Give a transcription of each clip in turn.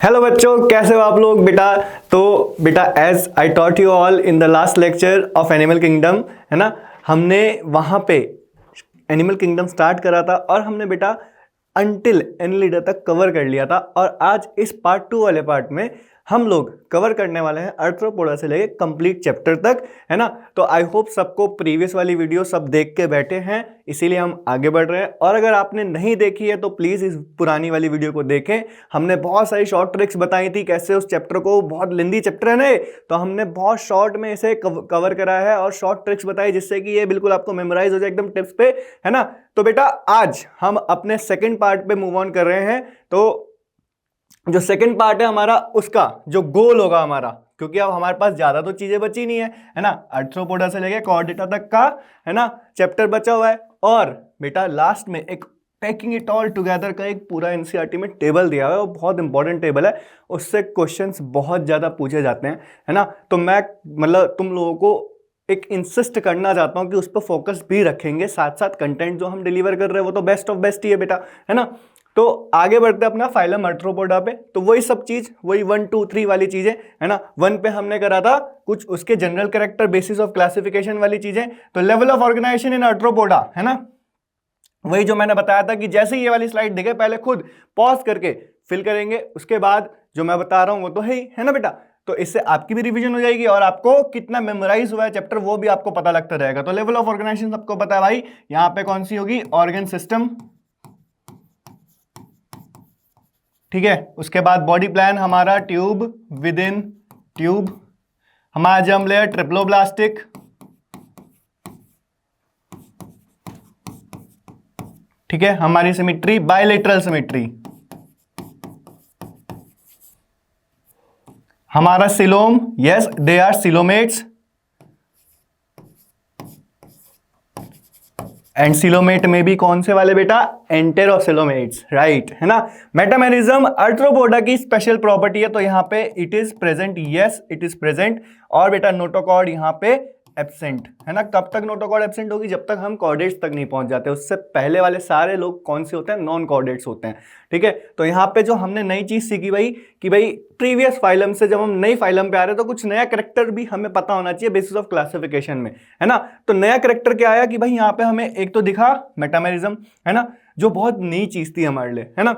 Hello बच्चों, कैसे हो आप लोग बेटा। तो बेटा as I taught you all in the last lecture of animal kingdom, है ना, हमने वहाँ पे एनिमल किंगडम स्टार्ट करा था और हमने बेटा अंटिल एनिलिडा तक कवर कर लिया था। और आज इस पार्ट 2 वाले पार्ट में हम लोग कवर करने वाले हैं आर्थ्रोपोडा से लेके कंप्लीट चैप्टर तक, है ना। तो आई होप सबको प्रीवियस वाली वीडियो सब देख के बैठे हैं, इसीलिए हम आगे बढ़ रहे हैं। और अगर आपने नहीं देखी है तो प्लीज़ इस पुरानी वाली वीडियो को देखें। हमने बहुत सारी शॉर्ट ट्रिक्स बताई थी कैसे उस चैप्टर को, बहुत लेंदी चैप्टर है ना, तो हमने बहुत शॉर्ट में इसे कवर करा है और शॉर्ट ट्रिक्स बताई जिससे कि ये बिल्कुल आपको मेमोराइज हो जाए एकदम टिप्स पे, है ना। तो बेटा आज हम अपने सेकेंड पार्ट पे मूव ऑन कर रहे हैं। तो जो सेकंड पार्ट है हमारा, उसका जो गोल होगा हमारा, क्योंकि अब हमारे पास ज्यादा तो चीजें बची नहीं है ना, आर्थ्रोपोडा से लेके कॉर्डेटा तक का, है ना, चैप्टर बचा हुआ है। और बेटा लास्ट में एक टेकिंग इट ऑल टुगेदर का एक पूरा एनसीईआरटी में टेबल दिया हुआ है, वो बहुत इंपॉर्टेंट टेबल है, उससे क्वेश्चंस बहुत ज्यादा पूछे जाते हैं, है ना। तो मैं मतलब तुम लोगों को एक इंसिस्ट करना चाहता हूं कि उस पर फोकस भी रखेंगे, साथ साथ कंटेंट जो हम डिलीवर कर रहे हैं वो तो बेस्ट ऑफ बेस्ट ही है बेटा, है ना। तो आगे बढ़ते हैं अपना फाइलम आर्थ्रोपोडा पे। तो वही सब चीज, वही 1 2 3 वाली चीजें, है ना। 1 पे हमने करा था कुछ उसके general character, basis of classification वाली चीजें। तो level of organization in arthropoda, है ना, वही जो मैंने बताया था कि जैसे ही ये वाली स्लाइड देखे पहले खुद पॉज करके फिल करेंगे, उसके बाद जो मैं बता रहा हूं वो तो है ना बेटा। तो इससे आपकी भी रिवीजन हो जाएगी और आपको कितना मेमोराइज हुआ है चैप्टर वो भी आपको पता लगता रहेगा। तो लेवल ऑफ ऑर्गेनाइजेशन सबको पता है भाई, यहां पे कौन सी होगी, ऑर्गन सिस्टम, ठीक है। उसके बाद बॉडी प्लान हमारा ट्यूब विद इन ट्यूब, हमारा जर्म लेयर ट्रिप्लोब्लास्टिक, ठीक है। हमारी सिमेट्री बायलेटरल सिमेट्री, हमारा coelom, yes they are coelomates, and coelomate में भी कौन से वाले बेटा, एंटेरोसिलोमेट्स, राइट, है ना। मेटामेरिज्म आर्थ्रोपोडा की स्पेशल प्रॉपर्टी है, तो यहां पे it is present, yes it is present. और बेटा नोटोकॉर्ड यहां पे एब्सेंट, है ना। कब तक नोटोकॉर्ड एब्सेंट होगी, जब तक हम कॉर्डेट्स तक नहीं पहुंच जाते। उससे पहले वाले सारे लोग कौन से होते हैं, नॉन कॉर्डेट्स होते हैं, ठीक है। तो यहाँ पे जो हमने नई चीज सीखी भाई कि भाई प्रीवियस फाइलम से जब हम नई फाइलम पे आ रहे हैं तो कुछ नया करेक्टर भी हमें पता होना चाहिए बेसिस ऑफ क्लासिफिकेशन में, है ना। तो नया करेक्टर क्या आया कि भाई यहाँ पे हमें एक तो दिखा मेटामेरिज्म, है ना, जो बहुत नई चीज थी हमारे लिए, है ना।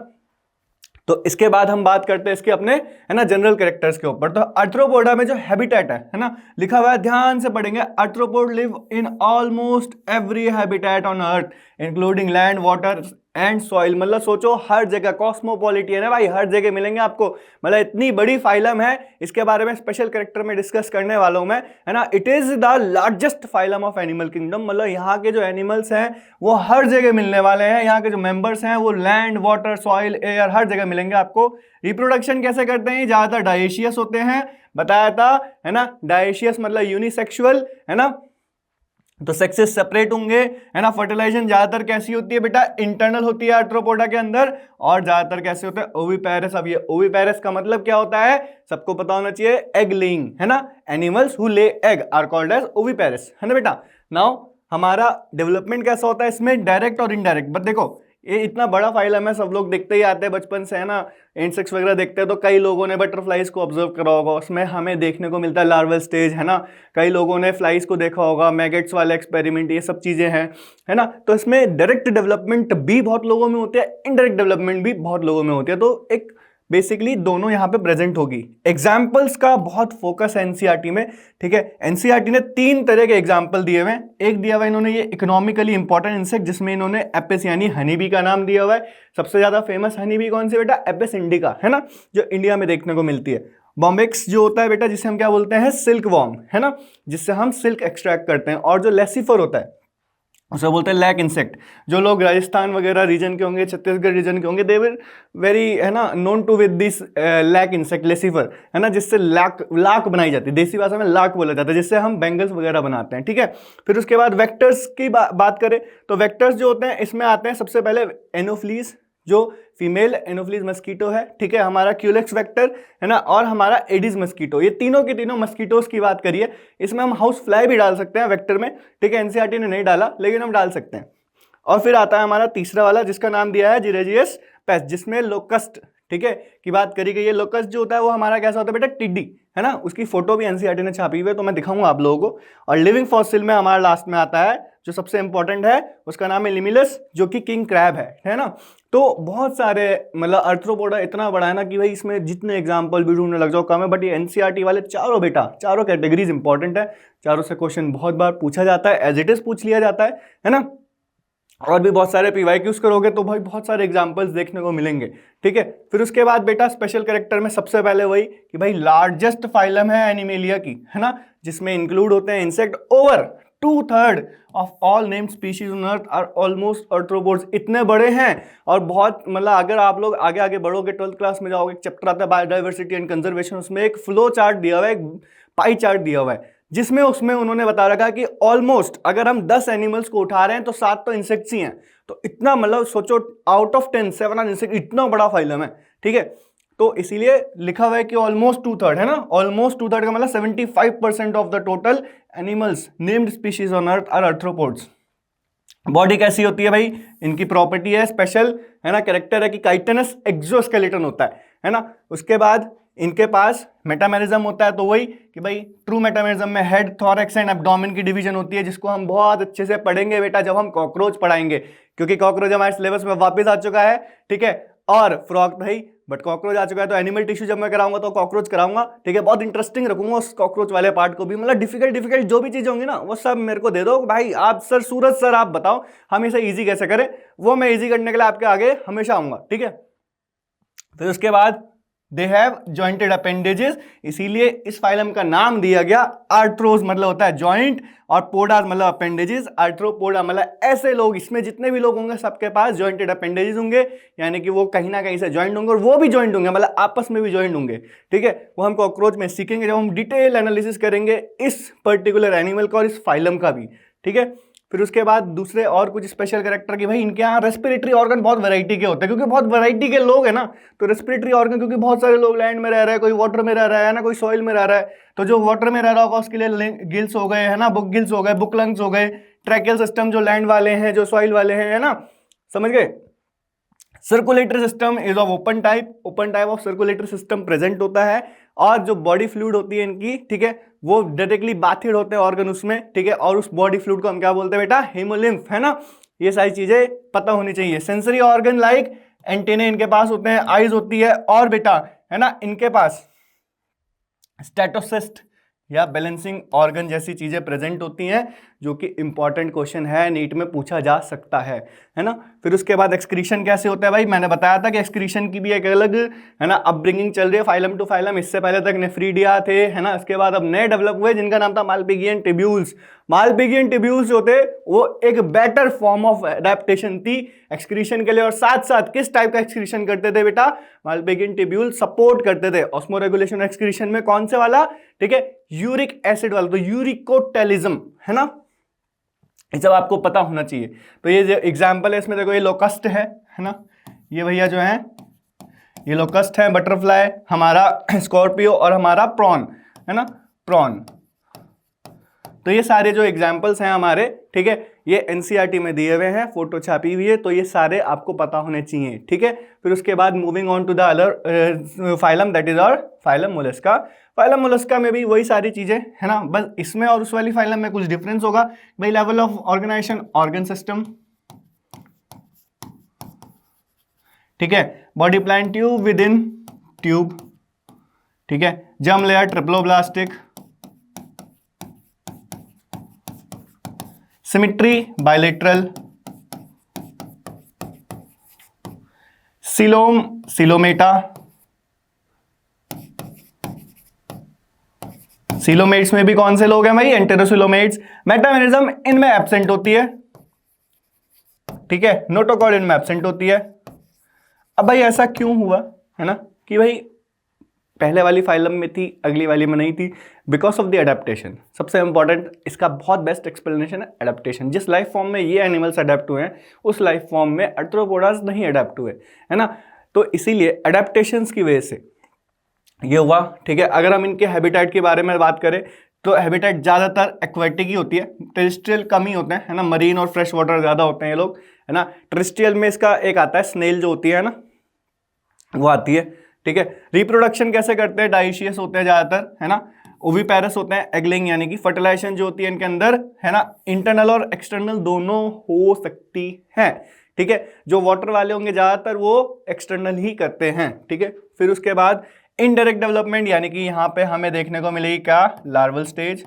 तो इसके बाद हम बात करते हैं इसके अपने, है ना, जनरल कैरेक्टर्स के ऊपर। तो आर्थ्रोपोडा में जो हैबिटेट है ना, लिखा हुआ है, ध्यान से पढ़ेंगे। Arthropod live in almost every habitat on earth including land, water and soil. मतलब सोचो हर जगह, कॉस्मोपॉलिटियन है भाई, हर जगह मिलेंगे आपको। मतलब इतनी बड़ी फाइलम है, इसके बारे में स्पेशल कैरेक्टर में डिस्कस करने वाला हूं मैं, है ना। It is the largest phylum of animal kingdom. मतलब यहाँ के जो एनिमल्स हैं वो हर जगह मिलने वाले हैं, यहाँ के जो मेंबर्स हैं वो लैंड, वाटर, सॉइल, एयर हर जगह मिलेंगे आपको। रिप्रोडक्शन कैसे करते हैं, ज्यादातर डायेशियस होते हैं, बताया था, है ना। डायेशियस मतलब यूनिसेक्सुअल, है ना, तो सेक्सेस सेपरेट होंगे, है ना। फर्टिलाइजेशन ज्यादातर कैसी होती है बेटा, इंटरनल होती है आर्थ्रोपोडा के अंदर, और ज्यादातर कैसे होते हैं, ओविपेरस। अब ये ओविपेरस का मतलब क्या होता है, सबको पता होना चाहिए, एग लेइंग, है ना। Animals who lay egg are called as oviparous, है ना बेटा। नाउ हमारा डेवलपमेंट कैसा होता है इसमें, डायरेक्ट और इनडायरेक्ट। बट देखो ये इतना बड़ा फाइलम है, सब लोग देखते ही आते हैं बचपन से, है ना। इंसेक्ट्स वगैरह देखते हैं तो कई लोगों ने बटरफ्लाइज को ऑब्जर्व करा होगा, उसमें हमें देखने को मिलता है लार्वल स्टेज, है ना। कई लोगों ने फ्लाइज को देखा होगा, मैगेट्स वाले एक्सपेरिमेंट, ये सब चीजें हैं, है ना। तो इसमें डायरेक्ट डेवलपमेंट भी बहुत लोगों में होती है, इनडायरेक्ट डेवलपमेंट भी बहुत लोगों में होती है। तो एक बेसिकली दोनों यहां पे प्रेजेंट होगी। एग्जाम्पल्स का बहुत फोकस है एनसीईआरटी में, ठीक है। एनसीईआरटी ने 3 तरह के एग्जाम्पल दिए हुए हैं। एक दिया हुआ इन्होंने ये इकोनॉमिकली इंपॉर्टेंट इंसेक्ट, जिसमें इन्होंने एपिस यानी हनी बी का नाम दिया हुआ है। सबसे ज्यादा फेमस हनी बी कौन सी बेटा, एपिस इंडिका, है ना, जो इंडिया में देखने को मिलती है। बॉम्बेक्स जो होता है बेटा, जिसे हम क्या बोलते हैं, सिल्क वॉर्म, है ना, जिससे हम सिल्क एक्सट्रैक्ट करते हैं। और जो लेसिफर होता है उसे बोलते हैं लैक इंसेक्ट। जो लोग राजस्थान वगैरह रीजन के होंगे, छत्तीसगढ़ रीजन के होंगे, दे विल वेरी, है ना, known to with this lac insect, laccifer, है ना, जिससे लाक बनाई जाती है, देसी भाषा में लाक बोला जाता है, जिससे हम बैंगल्स वगैरह बनाते हैं, ठीक है। फिर उसके बाद वेक्टर्स की बात करें तो वेक्टर्स जो होते हैं इसमें आते हैं सबसे पहले एनोफ्लीज, जो फीमेल एनोफ्लीज मस्कीटो है, ठीक है, हमारा क्यूलेक्स वेक्टर, है ना, और हमारा एडिस मस्कीटो। ये तीनों के तीनों मस्कीटोस की बात करिए। इसमें हम हाउस फ्लाई भी डाल सकते हैं वेक्टर में, ठीक है। एनसीईआरटी ने नहीं डाला लेकिन हम डाल सकते हैं। और फिर आता है हमारा तीसरा वाला जिसका नाम दिया है जिरेजियस पेस्ट, जिसमें लोकस्ट, ठीक है, की बात करी गई है। लोकस्ट जो होता है वो हमारा कैसा होता है बेटा, टिड्डी, है ना, उसकी फोटो भी एनसीईआरटी ने छापी हुई है, तो मैं दिखाऊंगा आप लोगों को। और लिविंग फॉसिल में हमारा लास्ट में आता है जो सबसे इंपॉर्टेंट है, उसका नाम है लिमिलस, जो कि किंग क्रैब है ना। तो बहुत सारे मतलब अर्थ्रोपोडा इतना बड़ा है ना कि भाई इसमें जितने एग्जाम्पल भी ढूंढने लग जाओ कम है, बट ये एनसीईआरटी वाले चारों बेटा, चारों कैटेगरीज इंपॉर्टेंट है, चारों से क्वेश्चन बहुत बार पूछा जाता है, एज इट इज पूछ लिया जाता है ना। और भी बहुत सारे पीवाईक्यूज करोगे तो भाई बहुत सारे एग्जांपल्स देखने को मिलेंगे, ठीक है। फिर उसके बाद बेटा स्पेशल कैरेक्टर में सबसे पहले वही कि भाई लार्जेस्ट फाइलम है एनिमेलिया की, है ना, जिसमें इंक्लूड होते हैं insect. Over 2/3 of all named species on earth are almost arthropods. इतने बड़े हैं और बहुत मतलब अगर आप लोग आगे आगे बढ़ोगे 12th क्लास में जाओगे, चैप्टर आता है बायोडाइवर्सिटी एंड कंजर्वेशन, उसमें एक फ्लो चार्ट दिया हुआ है, एक पाई चार्ट दिया हुआ है, जिसमें उसमें उन्होंने बता रखा कि ऑलमोस्ट अगर हम 10 एनिमल्स को उठा रहे हैं तो 7 तो इंसेक्ट्स ही हैं। तो इतना मतलब सोचो, आउट ऑफ 10 7 आर इंसेक्ट, इतना बड़ा फाइलम है, ठीक है। तो इसीलिए लिखा हुआ है कि ऑलमोस्ट 2/3, है ना, ऑलमोस्ट 2/3 का मतलब 75% of the total animals named species on earth are arthropods. Body कैसी होती है भाई, इनकी प्रॉपर्टी है स्पेशल, है ना, कैरेक्टर है कि काइटिनस एक्सोस्केलेटन होता है ना। उसके बाद इनके पास मेटामेरिज्म होता है, तो वही कि भाई ट्रू मेटामेरिज्म में हेड, थॉरैक्स एंड एब्डोमेन की डिवीजन होती है, जिसको हम बहुत अच्छे से पढ़ेंगे बेटा जब हम कॉकरोच पढ़ाएंगे, क्योंकि कॉकरोच हमारे सिलेबस में वापस आ चुका है, ठीक है। और फ्रॉग भाई, बट कॉकरोच आ चुका है, तो एनिमल टिश्यू जब मैं कराऊंगा तो कॉकरोच कराऊंगा, ठीक है। बहुत इंटरेस्टिंग रखूंगा उस कॉकरोच वाले पार्ट को भी, मतलब डिफिकल्ट जो भी चीजें होंगी ना वो सब मेरे को दे दो भाई। आप सर सूरज सर आप बताओ हम इसे ईजी कैसे करें, वो मैं ईजी करने के लिए आपके आगे हमेशा आऊंगा, ठीक है। फिर उसके बाद दे हैव जॉइंटेड अपेंडेजेस, इसीलिए इस फाइलम का नाम दिया गया आर्थ्रोज, मतलब होता है जॉइंट, और पोडा मतलब अपेंडेजेस, आर्थ्रोपोडा मतलब ऐसे लोग, इसमें जितने भी लोग होंगे सबके पास जॉइंटेड अपेंडेजेस होंगे, यानी कि वो कहीं ना कहीं से जॉइंट होंगे, और वो भी जॉइंट होंगे मतलब आपस में भी जॉइंट होंगे, ठीक है। वो हम कॉकरोच में सीखेंगे जब हम डिटेल एनालिसिस करेंगे इस पर्टिकुलर एनिमल का और इस फाइलम का भी, ठीक है। फिर उसके बाद दूसरे और कुछ स्पेशल कैरेक्टर की, भाई इनके यहाँ रेस्पिरेटरी ऑर्गन बहुत वैरायटी के होते हैं, क्योंकि बहुत वैरायटी के लोग हैं ना, तो रेस्पिरेटरी ऑर्गन, क्योंकि बहुत सारे लोग लैंड में रह रहे हैं, कोई वाटर में रह रहा है ना, कोई सॉइल में रह रहा है, तो जो वाटर में रह रहा होगा उसके लिए गिल्स हो गए, है ना, बुक गिल्स हो गए, बुक लंग्स हो गए, ट्रैकियल सिस्टम जो लैंड वाले हैं, जो सॉइल वाले हैं, है ना, समझ गए। Circulatory system is of open type of circulatory system present होता है, और जो बॉडी फ्लूइड होती है इनकी, ठीक है, वो डायरेक्टली बाथिड होते हैं ऑर्गन उसमें, ठीक है। और उस बॉडी फ्लूइड को हम क्या बोलते हैं बेटा, हेमोलिम्फ, है ना। ये सारी चीजें पता होनी चाहिए। सेंसरी ऑर्गन लाइक एंटेने इनके पास होते हैं, आईज होती है, और बेटा है ना इनके पास स्टेटोसिस्ट या बैलेंसिंग ऑर्गन जैसी चीजें प्रेजेंट होती हैं, जो कि इंपॉर्टेंट क्वेश्चन है, नीट में पूछा जा सकता है ना। फिर उसके बाद एक्सक्रीशन कैसे होता है भाई, मैंने बताया था कि एक्सक्रीशन की भी एक अलग, है ना, अपब्रिंगिंग चल रही है फाइलम टू फाइलम। इससे पहले तक नेफ्रीडिया थे, है ना, इसके बाद अब नए डेवलप हुए जिनका नाम था मालपिगियन टिब्यूल्स। मालपिगियन टिब्यूल्स जो थे वो एक बेटर फॉर्म ऑफ एडेप्टेशन थी एक्सक्रीशन के लिए, और साथ साथ किस टाइप का एक्सक्रीशन करते थे बेटा, मालपिगियन टिब्यूल सपोर्ट करते थे ऑस्मोरेगुलेशन एक्सक्रीशन में, कौन से वाला, ठीक है, यूरिक एसिड वाला, तो यूरिकोटेलिज्म, है ना, ये सब आपको पता होना चाहिए। तो ये जो एग्जाम्पल है इसमें देखो, ये लोकस्ट है ना, ये भैया जो है ये लोकस्ट है, बटरफ्लाई हमारा, स्कॉर्पियो और हमारा प्रॉन, है ना, प्रॉन। तो ये सारे जो एग्जाम्पल्स हैं हमारे, ठीक है, ये एनसीईआरटी में दिए हुए हैं, फोटो छापी हुई है, तो ये सारे आपको पता होने चाहिए, ठीक है। फिर उसके बाद moving on to the other phylum, that is और फाइलम मोलस्का। फाइलम मोलस्का में भी वही सारी चीजें, है ना, बस इसमें और उस वाली फाइलम में कुछ डिफरेंस होगा भाई। Level of organisation, organ system, ठीक है, body plan tube within tube, ठीक है, germ layer triploblastic, symmetry bilateral, coelom coelomata, coelomates में भी कौन से लोग हैं भाई, एंटेरोसिलोमेट्स। मेटामेरिज्म इनमें एब्सेंट होती है, ठीक है, नोटोकॉर्ड इनमें एब्सेंट होती है। अब भाई ऐसा क्यों हुआ, है ना, कि भाई पहले वाली फाइलम में थी, अगली वाली में नहीं थी, बिकॉज ऑफ द एडेप्टेशन। सबसे इंपॉर्टेंट इसका बहुत बेस्ट एक्सप्लेनेशन है एडेप्टेशन। जिस लाइफ फॉर्म में ये एनिमल्स अडेप्ट हुए हैं उस लाइफ फॉर्म में आर्थ्रोपोडास नहीं अडेप्ट हुए, है ना, तो इसीलिए एडेप्टेशंस की वजह से ये हुआ, ठीक है। अगर हम इनके हैबिटेट के बारे में बात करें तो हैबिटेट ज़्यादातर एक्वेटिक ही होती है, टेरेस्ट्रियल कम ही होते हैं, है ना, मरीन और फ्रेश वाटर ज़्यादा होते हैं ये लोग, है ना। टेरेस्ट्रियल में इसका एक आता है स्नेल जो होती है ना, वो आती है। ठीक है, रिप्रोडक्शन कैसे करते हैं, डाइशियस होते हैं ज्यादातर, है ना, ओविपेरस होते हैं, एगलिंग यानी कि फर्टिलाइजेशन जो होती है इनके अंदर, है ना, इंटरनल और एक्सटर्नल दोनों हो सकती है। ठीक है, जो वाटर वाले होंगे ज्यादातर वो एक्सटर्नल ही करते हैं। ठीक है, फिर उसके बाद इनडायरेक्ट डेवलपमेंट, यानी कि यहाँ पे हमें देखने को मिलेगी क्या, लार्वल स्टेज।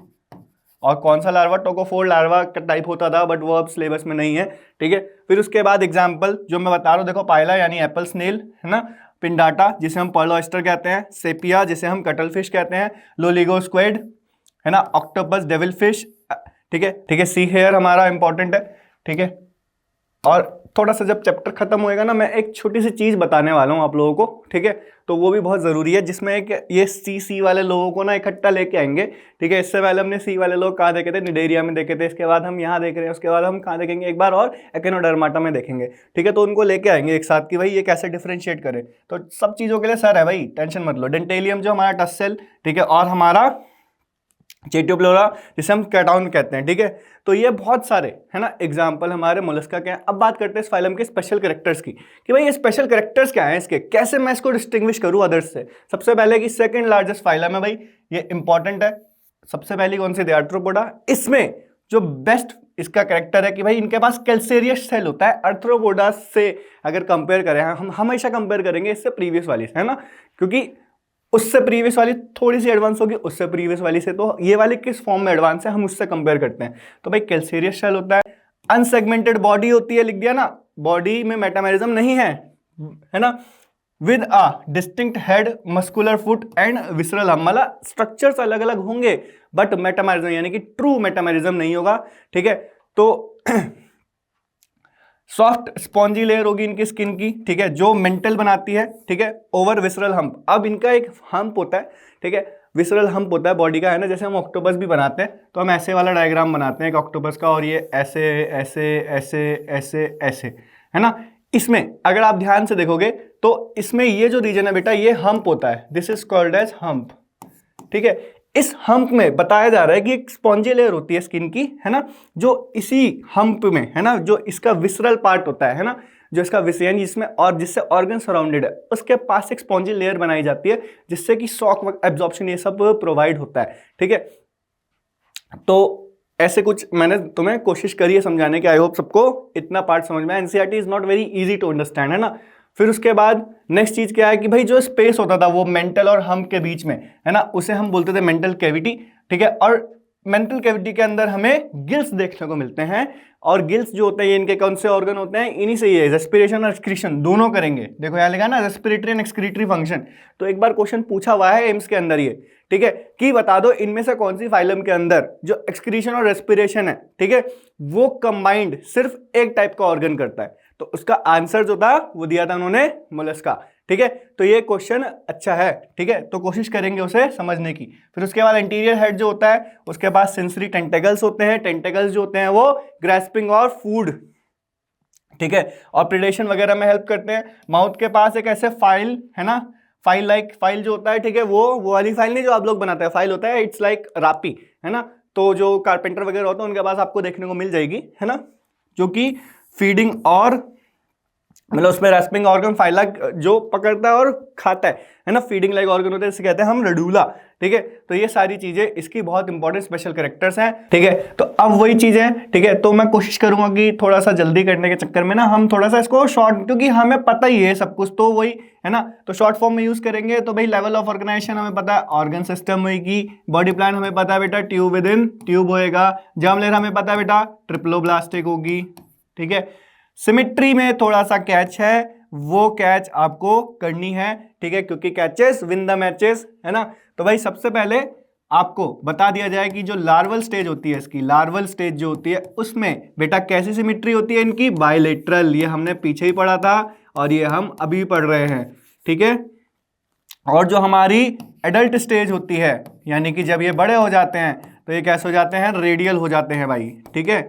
और कौन सा लार्वा, टोकोफोर लार्वा का टाइप होता था, बट वो अब सिलेबस में नहीं है। ठीक है, फिर उसके बाद एग्जाम्पल जो मैं बता रहा हूँ, देखो पाइला यानी एप्पल स्नेल, है ना, पिंडाटा जिसे हम पर्ल ऑयस्टर कहते हैं, सेपिया जिसे हम कटल फिश कहते हैं, लोलिगो स्क्वेड, है ना, ऑक्टोपस, डेविल फिश। ठीक है, ठीक है, सी हेयर हमारा इंपॉर्टेंट है। ठीक है, और थोड़ा सा जब चैप्टर खत्म होएगा ना, मैं एक छोटी सी चीज बताने वाला हूँ आप लोगों को। ठीक है, तो वो भी बहुत जरूरी है, जिसमें एक ये सी वाले लोगों को ना इकट्ठा लेके आएंगे। ठीक है, इससे पहले हमने सी वाले लोग कहाँ देखे थे, निडेरिया में देखे थे, इसके बाद हम यहाँ देख रहे हैं, उसके बाद हम कहाँ देखेंगे एक बार और, एक्टिनोडर्माटा में देखेंगे। ठीक है, तो उनको लेके आएंगे एक साथ कि भाई ये कैसे डिफ्रेंशिएट करें। तो सब चीजों के लिए सर है भाई, टेंशन मत लो। डेंटेलियम जो हमारा टस्सेल, ठीक है, और हमारा चेटियोप्लोरा जिसे हम कैटाउन कहते हैं। ठीक है, तो ये बहुत सारे, है ना, एग्जाम्पल हमारे मोलस्का के हैं। अब बात करते हैं इस फाइलम के स्पेशल कैरेक्टर्स की, कि भाई ये स्पेशल कैरेक्टर्स क्या हैं इसके, कैसे मैं इसको डिस्टिंग्विश करूं अदर्स से। सबसे पहले कि सेकंड लार्जेस्ट फाइलम है भाई, ये इंपॉर्टेंट है। सबसे पहली कौन सी, आर्थ्रोपोडा। इसमें जो बेस्ट इसका कैरेक्टर है कि भाई इनके पास कैल्सेरियस सेल होता है आर्थ्रोपोडा से। अगर कंपेयर करें, हम हमेशा कंपेयर करेंगे इससे प्रीवियस वाली से, है ना, क्योंकि उससे प्रीवियस वाली थोड़ी सी एडवांस होगी उससे प्रीवियस वाली से, तो ये वाली किस फॉर्म में एडवांस है हम उससे कंपेयर करते हैं। तो भाई कैल्सेरियस शेल होता है, अनसेगमेंटेड बॉडी होती है, लिख दिया ना, बॉडी में मेटामेरिज्म नहीं है, है ना, with a distinct head, muscular foot and visceral hub, मतलब स्ट्रक्चर्स अलग अलग होंगे बट मेटामेरिज्म यानी कि ट्रू मेटामेरिज्म नहीं होगा। ठीक है, तो सॉफ्ट स्पॉन्जी लेयर होगी इनकी स्किन की, ठीक है, जो मेंटल बनाती है। ठीक है, ओवर विसरल हम्प, अब इनका एक हम्प होता है, ठीक है, विसरल हम्प होता है बॉडी का, है ना, जैसे हम ऑक्टोपस भी बनाते हैं तो हम ऐसे वाला डायग्राम बनाते हैं एक ऑक्टोपस का, और ये ऐसे ऐसे ऐसे ऐसे ऐसे, है ना। इसमें अगर आप ध्यान से देखोगे तो इसमें ये जो रीजन है बेटा, ये हम्प होता है, this is called as hump. ठीक है, इस हम्प में बताया जा रहा है कि एक स्पॉन्जी लेयर होती है स्किन की, है ना, जो इसी हम्प में, है ना, जो इसका विसरल पार्ट होता है ना, जो इसका विषयन जिसमें और जिससे ऑर्गन सराउंडेड है, उसके पास एक स्पॉन्जी लेयर बनाई जाती है जिससे कि शॉक एब्जॉर्प्शन ये सब प्रोवाइड होता है। ठीक है, तो ऐसे कुछ मैंने तुम्हें कोशिश करी है समझाने की, आई होप सबको इतना पार्ट समझ में। NCERT is not very easy to understand, है ना। फिर उसके बाद नेक्स्ट चीज क्या है कि भाई जो स्पेस होता था वो मेंटल और हम्प के बीच में, है ना, उसे हम बोलते थे मेंटल कैविटी। ठीक है, और मेंटल कैविटी के अंदर हमें गिल्स देखने को मिलते हैं, और गिल्स जो होते हैं ये इनके कौन से ऑर्गन होते हैं, इन्हीं से ये रेस्पिरेशन और एक्सक्रीशन दोनों करेंगे। देखो यहाँ लिखा ना, रेस्पिरेटरी एंड एक्सक्रीटरी फंक्शन। तो एक बार क्वेश्चन पूछा हुआ है एम्स के अंदर ये, ठीक है, कि बता दो इनमें से कौन सी फाइलम के अंदर जो एक्सक्रीशन और रेस्पिरेशन है, ठीक है, वो कंबाइंड सिर्फ एक टाइप का ऑर्गन करता है। तो उसका आंसर जो था वो दिया था उन्होंने, मोलस्का। ठीक है, तो ये क्वेश्चन अच्छा है। ठीक है, तो कोशिश करेंगे उसे समझने की। फिर उसके बाद एंटीरियर हेड जो होता है उसके पास सेंसरी टेंटेकल्स होते हैं, टेंटेकल्स जो होते हैं वो ग्रेस्पिंग और फूड, ठीक है, और प्रिडेशन वगैरह में हेल्प करते हैं। माउथ के पास एक ऐसे फाइल, है ना, फाइल लाइक फाइल जो होता है, ठीक है, वो वाली फाइल नहीं जो आप लोग बनाते हैं, फाइल होता है, इट्स लाइक रापी, है ना। तो जो कारपेंटर वगैरह होता है उनके पास आपको देखने को मिल जाएगी, है ना, जो कि फीडिंग और मतलब उसमें रेस्पिंग ऑर्गन फाइला जो पकड़ता है और खाता है ना, फीडिंग लाइक ऑर्गन होता है, इसे कहते हैं हम रडूला। ठीक है, तो ये सारी चीजें इसकी बहुत इंपॉर्टेंट स्पेशल कैरेक्टर्स हैं। ठीक है, तो अब वही चीजें, ठीक है, तो मैं कोशिश करूंगा कि थोड़ा सा जल्दी करने के चक्कर में ना हम थोड़ा सा इसको शॉर्ट, क्योंकि हमें पता ही है सब कुछ, तो वही है ना, तो शॉर्ट फॉर्म में यूज करेंगे। तो भाई लेवल ऑफ ऑर्गेनाइजेशन हमें पता है, ऑर्गन सिस्टम होगी, बॉडी प्लान हमें पता है बेटा, ट्यूब विद इन ट्यूब होएगा, जर्म लेयर हमें पता है बेटा ट्रिप्लोब्लास्टिक होगी। ठीक है, सिमेट्री में थोड़ा सा कैच है, वो कैच आपको करनी है, ठीक है, क्योंकि कैचेस विन द मैचेस, है ना। तो भाई सबसे पहले आपको बता दिया जाए कि जो लार्वल स्टेज होती है इसकी, लार्वल स्टेज जो होती है उसमें बेटा कैसी सिमेट्री होती है इनकी, बायलेटरल, ये हमने पीछे ही पढ़ा था और ये हम अभी पढ़ रहे हैं। ठीक है, और जो हमारी एडल्ट स्टेज होती है, यानी कि जब ये बड़े हो जाते हैं तो ये कैसे हो जाते हैं, रेडियल हो जाते हैं भाई। ठीक है,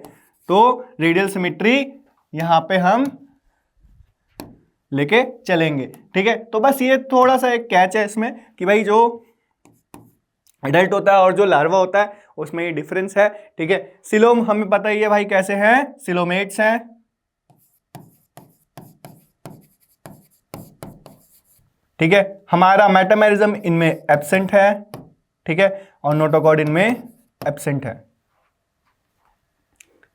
तो रेडियल सिमेट्री यहां पे हम लेके चलेंगे। ठीक है, तो बस ये थोड़ा सा एक कैच है इसमें कि भाई जो एडल्ट होता है और जो लार्वा होता है उसमें ये डिफरेंस है। ठीक है, सिलोम हमें पता ही है भाई कैसे हैं, सिलोमेट्स हैं। ठीक है। हमारा मेटामेरिज्म इनमें एब्सेंट है, ठीक है, और नोटोकॉर्ड इनमें एब्सेंट है,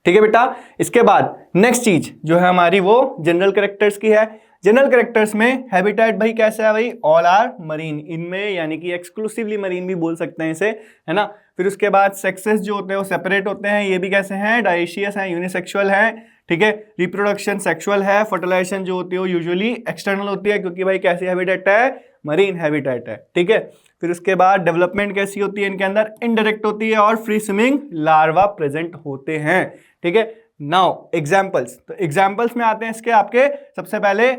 ठीक है बेटा। इसके बाद नेक्स्ट चीज जो है हमारी वो जनरल कैरेक्टर्स की है। जनरल कैरेक्टर्स में हैबिटेट भाई कैसे है भाई, ऑल आर मरीन, इनमें यानी कि एक्सक्लूसिवली मरीन भी बोल सकते हैं इसे, है ना। फिर उसके बाद सेक्सेस जो होते हैं वो सेपरेट होते हैं, ये भी कैसे हैं, डायशियस हैं, यूनिसेक्सुअल हैं, ठीक है। रिप्रोडक्शन सेक्सुअल है, फर्टिलाइजेशन जो होती है वो यूजुअली एक्सटर्नल होती है क्योंकि भाई कैसी हैबिटेट है, मरीन हैबिटेट है, ठीक है। फिर उसके बाद डेवलपमेंट कैसी होती है इनके अंदर, इनडायरेक्ट होती है और फ्री स्विमिंग लार्वा प्रेजेंट होते हैं, ठीक है। नाउ एग्जांपल्स, तो एग्जांपल्स में आते हैं इसके आपके सबसे पहले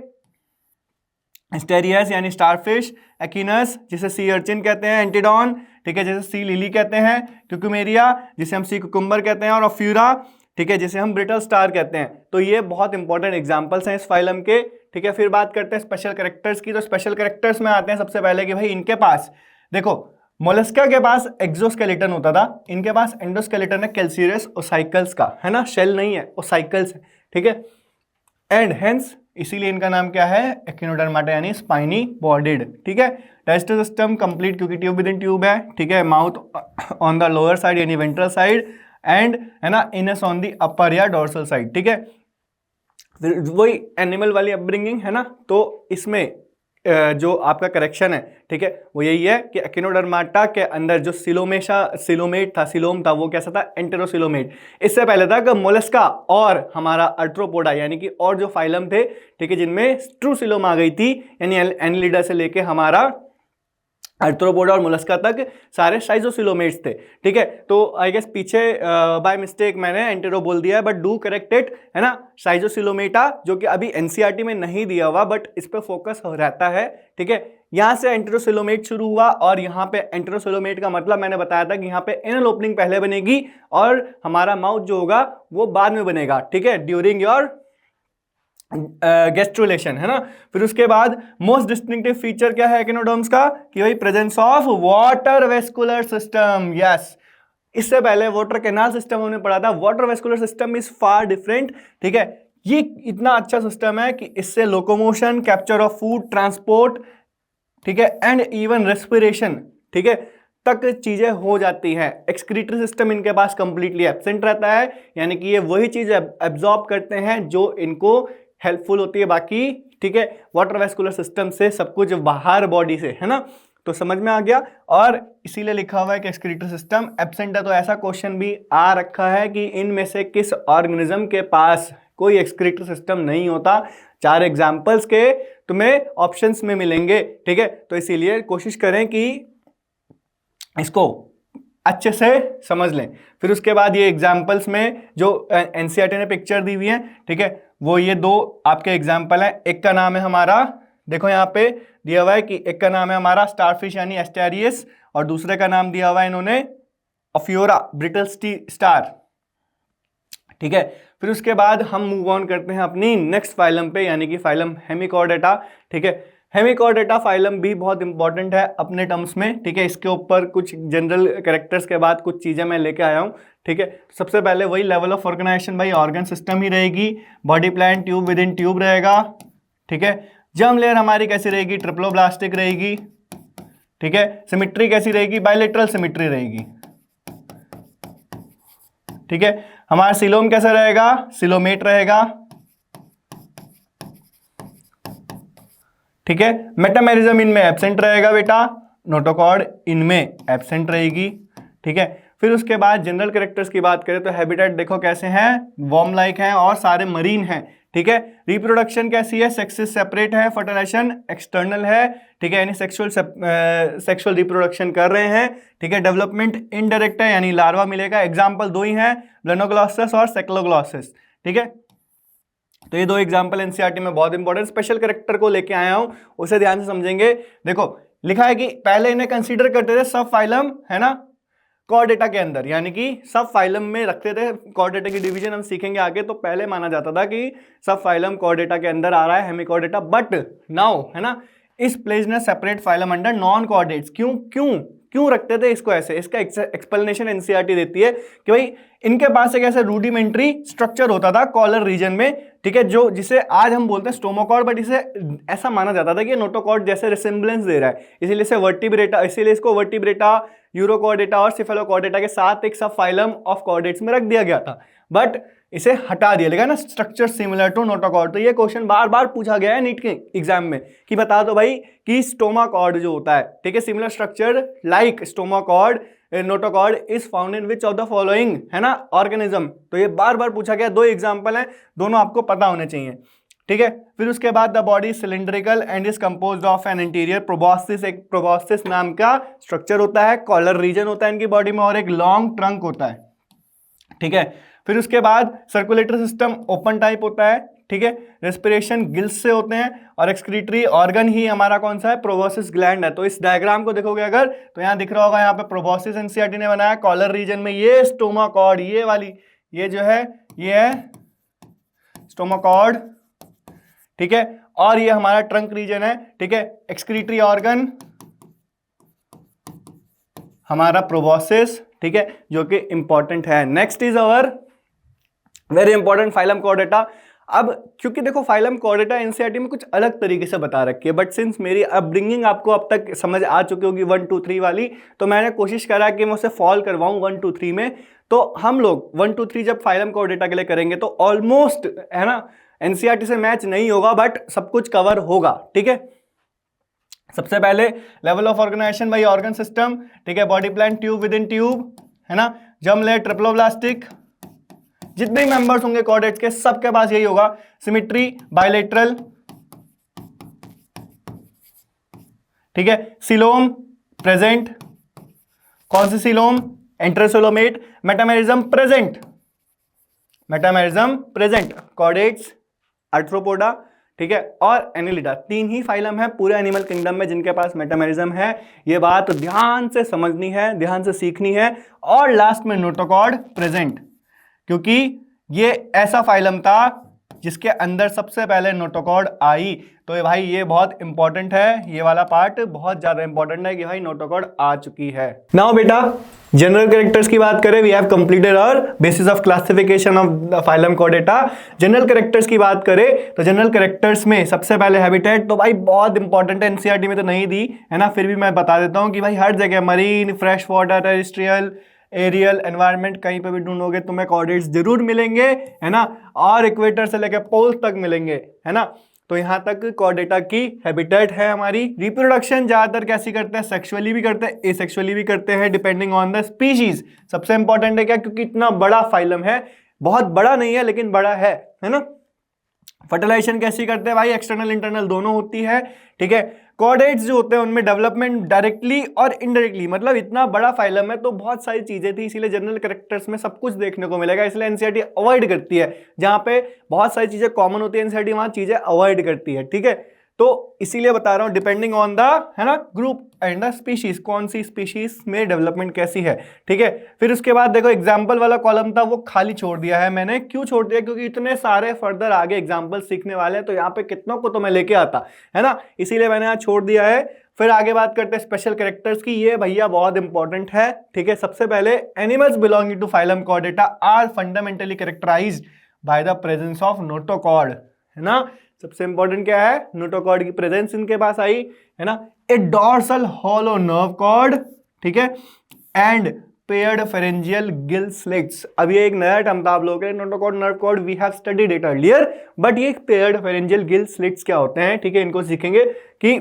एस्टेरियस यानी स्टारफिश, एकिनस जिसे सी अर्चिन कहते हैं, एंटीडॉन, ठीक है, जैसे सी लिली कहते हैं, क्यूकुमेरिया जिसे हम सी कुकुम्बर कहते हैं, और ऑफ्यूरा, ठीक है, जिसे हम ब्रिटल स्टार कहते हैं। तो ये बहुत इंपॉर्टेंट एग्जांपल्स हैं इस फाइलम के, ठीक है। फिर बात करते हैं स्पेशल कैरेक्टर्स की। तो स्पेशल कैरेक्टर्स में आते हैं सबसे पहले कि भाई इनके पास देखो, मोलस्का के पास एक्सोस्केलेटन होता था, इनके पास एंडोस्केलेटन है कैल्सीरियस ओसाइकल्स का, है ना, शेल नहीं है, ओसाइकल्स है, ठीक है। एंड हेंस इसीलिए इनका नाम क्या है, एकिनोडर्माटा यानी स्पाइनी बॉडीड, ठीक है। डाइजेस्टिव सिस्टम कंप्लीट क्योंकि ट्यूब विद इन ट्यूब है, ठीक है। Mouth on the lower side यानी वेंट्रल साइड, एंड है ना इनस ऑन दी अपर या डोर्सल साइड, ठीक है। फिर वही एनिमल वाली अपब्रिंगिंग है ना, तो इसमें जो आपका करेक्शन है, ठीक है, वो यही है कि एकिनोडर्माटा के अंदर जो सिलोमेट था, सिलोम था, वो कैसा था, एंटेरोसिलोमेट। इससे पहले था कि मोलस्का और हमारा अर्थ्रोपोडा यानी कि और जो फाइलम थे, ठीक है, जिनमें ट्रूसिलोम आ गई थी, यानी एनिलिडा से लेके हमारा अर्थ्रोपोडा और मोलस्का तक सारे साइजोसिलोमेट्स थे, ठीक है। तो आई गेस पीछे बाय मिस्टेक मैंने एंटेरो बोल दिया है, बट डू करेक्ट इट, है ना। साइजोसिलोमेटा जो कि अभी एनसीईआरटी में नहीं दिया हुआ बट इस पे फोकस रहता है, ठीक है। यहां से एंटेरोसिलोमेट शुरू हुआ और यहाँ पे एंटेरोसिलोमेट का मतलब मैंने बताया था कि यहाँ पे एनल ओपनिंग पहले बनेगी और हमारा माउथ जो होगा वो बाद में बनेगा, ठीक है, ड्यूरिंग योर गेस्ट्रुलेशन, है ना। फिर उसके बाद मोस्ट डिस्टिंक्टिव फीचर क्या है एकिनोडर्म्स का, कि भाई presence of water vascular system, yes. इससे पहले वाटर कैनाल सिस्टम हमने पढ़ा था, water vascular system is far different, ठीक है। ये इतना अच्छा सिस्टम है कि इससे locomotion, capture of food, transport, ठीक है, एंड इवन रेस्पिरेशन, ठीक है, तक चीजें हो जाती हैं। एक्सक्रीटरी सिस्टम इनके पास कंप्लीटली एब्सेंट रहता है, यानी कि ये वही चीज एब्जॉर्ब करते हैं जो इनको हेल्पफुल होती है बाकी, ठीक है, वाटर वेस्कुलर सिस्टम से सब कुछ बाहर बॉडी से, है ना। तो समझ में आ गया, और इसीलिए लिखा हुआ है कि एक्सक्रीटरी सिस्टम एब्सेंट है। तो ऐसा क्वेश्चन भी आ रखा है कि इनमें से किस ऑर्गेनिज्म के पास कोई एक्सक्रीटरी सिस्टम नहीं होता। 4 एग्जाम्पल्स के तुम्हें ऑप्शंस में मिलेंगे, ठीक है। तो इसीलिए कोशिश करें कि इसको अच्छे से समझ लें। फिर उसके बाद ये एग्जाम्पल्स में जो एनसीईआरटी ने पिक्चर दी हुई है, ठीक है, वो ये 2 आपके एग्जाम्पल हैं। एक का नाम है हमारा, देखो यहाँ पे दिया हुआ है कि एक का नाम है हमारा स्टारफिश यानी एस्टेरियस, और दूसरे का नाम दिया हुआ है इन्होंने ऑफ्योरा ब्रिटल स्टार, ठीक है। फिर उसके बाद हम मूव ऑन करते हैं अपनी नेक्स्ट फाइलम पे, यानी कि फाइलम हेमिकॉर्डेटा, ठीक है। हेमिकॉर्डेटा फाइलम भी बहुत इंपॉर्टेंट है अपने टर्म्स में, ठीक है। इसके ऊपर कुछ जनरल कैरेक्टर्स के बाद कुछ चीजें मैं लेके आया हूँ, ठीक है। सबसे पहले वही लेवल ऑफ ऑर्गेनाइजेशन भाई ऑर्गन सिस्टम ही रहेगी, body plan tube within tube रहेगा, ठीक है। जर्म लेयर हमारी कैसी रहेगी, ट्रिप्लोब्लास्टिक रहेगी, ठीक है। सिमिट्री कैसी रहेगी, बायलेटरल सिमिट्री रहेगी, ठीक है। हमारा सिलोम कैसा रहेगा, सिलोमेट रहेगा, ठीक है। मेटामेरिज्म इनमें एब्सेंट रहेगा बेटा, नोटोकॉर्ड इनमें एब्सेंट रहेगी, ठीक है। फिर उसके बाद जनरल कैरेक्टर्स की बात करें तो हैबिटेट देखो कैसे हैं, वॉर्म लाइक हैं और सारे मरीन हैं, ठीक है। रिप्रोडक्शन कैसी है, सेक्सेस सेपरेट है, फर्टिलाइजेशन एक्सटर्नल है, ठीक है, यानी सेक्सुअल रिप्रोडक्शन कर रहे हैं, ठीक है। डेवलपमेंट इनडायरेक्ट है यानी लार्वा मिलेगा। एग्जाम्पल 2 ही हैं, ब्लेनोग्लॉसस और सेक्लोग्लॉसस, ठीक है। तो ये 2 एग्जाम्पल एनसीईआरटी में बहुत इंपॉर्टेंट स्पेशल कैरेक्टर को लेके आया हूं, उसे ध्यान से समझेंगे। देखो लिखा है कि पहले इन्हें कंसीडर करते थे सब फाइलम, है ना, कॉर्डेटा के अंदर, यानी कि सब फाइलम में रखते थे। कॉर्डेटा की डिवीजन हम सीखेंगे आगे, तो पहले माना जाता था कि सब फाइलम कॉर्डेटा के अंदर आ रहा है, हेमिकॉर्डेटा, बट नाउ, है ना, इस प्लेस ने separate phylum under non chordates. क्यों रखते थे इसको ऐसे, इसका एक्सप्लेनेशन एनसीईआरटी देती है कि भाई इनके पास एक ऐसा रूडिमेंट्री स्ट्रक्चर होता था कॉलर रीजन में, ठीक है, जो जिसे आज हम बोलते हैं स्टोमाकॉर्ड, बट इसे ऐसा माना जाता था कि नोटोकॉर्ड जैसे रिसेम्बलेंस दे रहा है, इसीलिए इसे वर्टिब्रेटा, इसीलिए इसको वर्टिब्रेटा, यूरोकॉर्डेटा और सिफेलोकॉर्डेटा के साथ एक सब फाइलम ऑफ कॉर्डेट्स में रख दिया गया था, बट इसे हटा दिया गया ना, स्ट्रक्चर सिमिलर टू नोटोकॉर्ड। तो ये क्वेश्चन बार बार पूछा गया है नीट के एग्जाम में कि बता दो भाई कि स्टोमाकॉर्ड जो होता है, ठीक है, similar structure like stomochord notochord is found in which of the following, है ना, ऑर्गेनिज्म। तो ये बार बार पूछा गया, दो एग्जाम्पल हैं, दोनों आपको पता होने चाहिए, ठीक है। फिर उसके बाद the body cylindrical and is composed of an interior proboscis, एक प्रोबॉस्सिस नाम का स्ट्रक्चर होता है, कॉलर रीजन होता है इनकी बॉडी में, और एक लॉन्ग ट्रंक होता है, ठीक है। फिर उसके बाद सर्कुलेटरी सिस्टम ओपन टाइप होता है, ठीक है, रेस्पिरेशन गिल्स से होते हैं, और एक्सक्रीटरी ऑर्गन ही हमारा कौन सा है, प्रोबॉसिस ग्लैंड है। तो इस डायग्राम को देखोगे अगर तो यहाँ दिख रहा होगा, यहाँ पे प्रोबॉसिस एनसीईआरटी ने बनाया, कॉलर रीजन में ये स्टोमाकॉर्ड, ये वाली, ये जो है ये है स्टोमाकॉर्ड, ठीक है, और ये हमारा ट्रंक रीजन है, ठीक है, एक्सक्रीटरी ऑर्गन हमारा प्रोबॉसिस, ठीक है, जो कि इंपॉर्टेंट है। Next is our very important phylum Chordata. अब क्योंकि देखो फाइलम कॉर्डेटा एनसीईआरटी में कुछ अलग तरीके से बता रखी है, बट सिंस मेरी अपब्रिंगिंग आपको अब तक समझ आ चुकी होगी 1 2 3 वाली, तो मैंने कोशिश करा कि मैं उसे फॉलो करवाऊं 1 2 3 में। तो हम लोग 1 2 3 जब फाइलम कॉर्डेटा के लिए करेंगे तो ऑलमोस्ट, है ना, एनसीईआरटी से मैच नहीं होगा, बट सब कुछ कवर होगा, ठीक है। सबसे पहले level of organization by organ system, ठीक है, body plan, tube within tube, है ना, जर्म लेयर, ट्रिप्लोब्लास्टिक, जितने मेंबर्स होंगे कॉर्डेट्स के सबके पास यही होगा, सिमेट्री, बायलेटरल, ठीक है, सिलोम प्रेजेंट, कौन सी coelom, enterocoelomate, metamerism present, metamerism present, chordates, arthropoda, ठीक है, और एनिलिडा, तीन ही फाइलम है पूरे एनिमल किंगडम में जिनके पास मेटामेरिज्म है। ये बात ध्यान से समझनी है, ध्यान से सीखनी है। और लास्ट में नोटोकॉर्ड प्रेजेंट, क्योंकि ये ऐसा फाइलम था जिसके अंदर सबसे पहले नोटोकॉर्ड आई। तो ये भाई ये बहुत इंपॉर्टेंट है, ये वाला पार्ट बहुत ज्यादा इंपॉर्टेंट है कि भाई नोटोकॉर्ड आ चुकी है। नाउ बेटा जनरल कैरेक्टर्स की बात करें, we have completed our basis of classification of phylum chordata. General characters की बात करें तो जनरल कैरेक्टर्स में सबसे पहले हैबिटेट, तो भाई बहुत इंपॉर्टेंट है, एनसीईआरटी में तो नहीं दी है ना, फिर भी मैं बता देता हूँ कि भाई हर जगह marine, fresh water, terrestrial, aerial environment, कहीं पे भी ढूंढोगे तुम्हें कॉर्डेट्स जरूर मिलेंगे, है ना, और इक्वेटर से लेकर पोल तक मिलेंगे, है ना। तो यहां तक कॉर्डेटा की हैबिटेट है हमारी। रिप्रोडक्शन ज्यादातर कैसी करते हैं, सेक्सुअली भी करते हैं, एसेक्सुअली भी करते हैं, डिपेंडिंग ऑन द स्पीशीज। सबसे इंपॉर्टेंट है क्या, क्योंकि इतना बड़ा फाइलम है, बहुत बड़ा नहीं है लेकिन बड़ा है ना। फर्टिलाइजेशन कैसी करते हैं भाई, एक्सटर्नल इंटरनल दोनों होती है, ठीक है। कॉर्डेट्स जो होते हैं उनमें डेवलपमेंट डायरेक्टली और इनडायरेक्टली, मतलब इतना बड़ा फाइलम है तो बहुत सारी चीजें थी, इसीलिए जनरल कैरेक्टर्स में सब कुछ देखने को मिलेगा, इसलिए एनसीईआरटी अवॉइड करती है। जहां पे बहुत सारी चीजें कॉमन होती है एनसीईआरटी वहां चीजें अवॉइड करती है, ठीक है। तो इसीलिए बता रहा हूं डिपेंडिंग ऑन द, है ना, ग्रुप एंड द स्पीशीज, कौन सी स्पीशीज में डेवलपमेंट कैसी है, ठीक है। फिर उसके बाद देखो एग्जाम्पल वाला कॉलम था वो खाली छोड़ दिया है मैंने, क्यों छोड़ दिया, क्योंकि इतने सारे फर्दर आगे एग्जाम्पल सीखने वाले हैं, तो यहाँ पे कितनों को तो मैं लेके आता, है ना, इसीलिए मैंने यहाँ छोड़ दिया है। फिर आगे बात करते हैं स्पेशल कैरेक्टर्स की, ये भैया बहुत इंपॉर्टेंट है, ठीक है। सबसे पहले animals belonging to phylum chordata are fundamentally characterized by the presence of notochord, है ना। सबसे इंपॉर्टेंट क्या है, नोटोकॉर्ड की प्रेजेंस इनके पास आई, है ना। ए डॉर्सल हॉलो नर्व कॉर्ड, ठीक है, and paired pharyngeal gill slits. अब ये एक नया टर्म था आप लोगों के लिए, notochord nerve cord, we have studied it earlier, but ये पेयर्ड फेरेंजियल गिल स्लिट्स क्या होते हैं, ठीक है, इनको सीखेंगे कि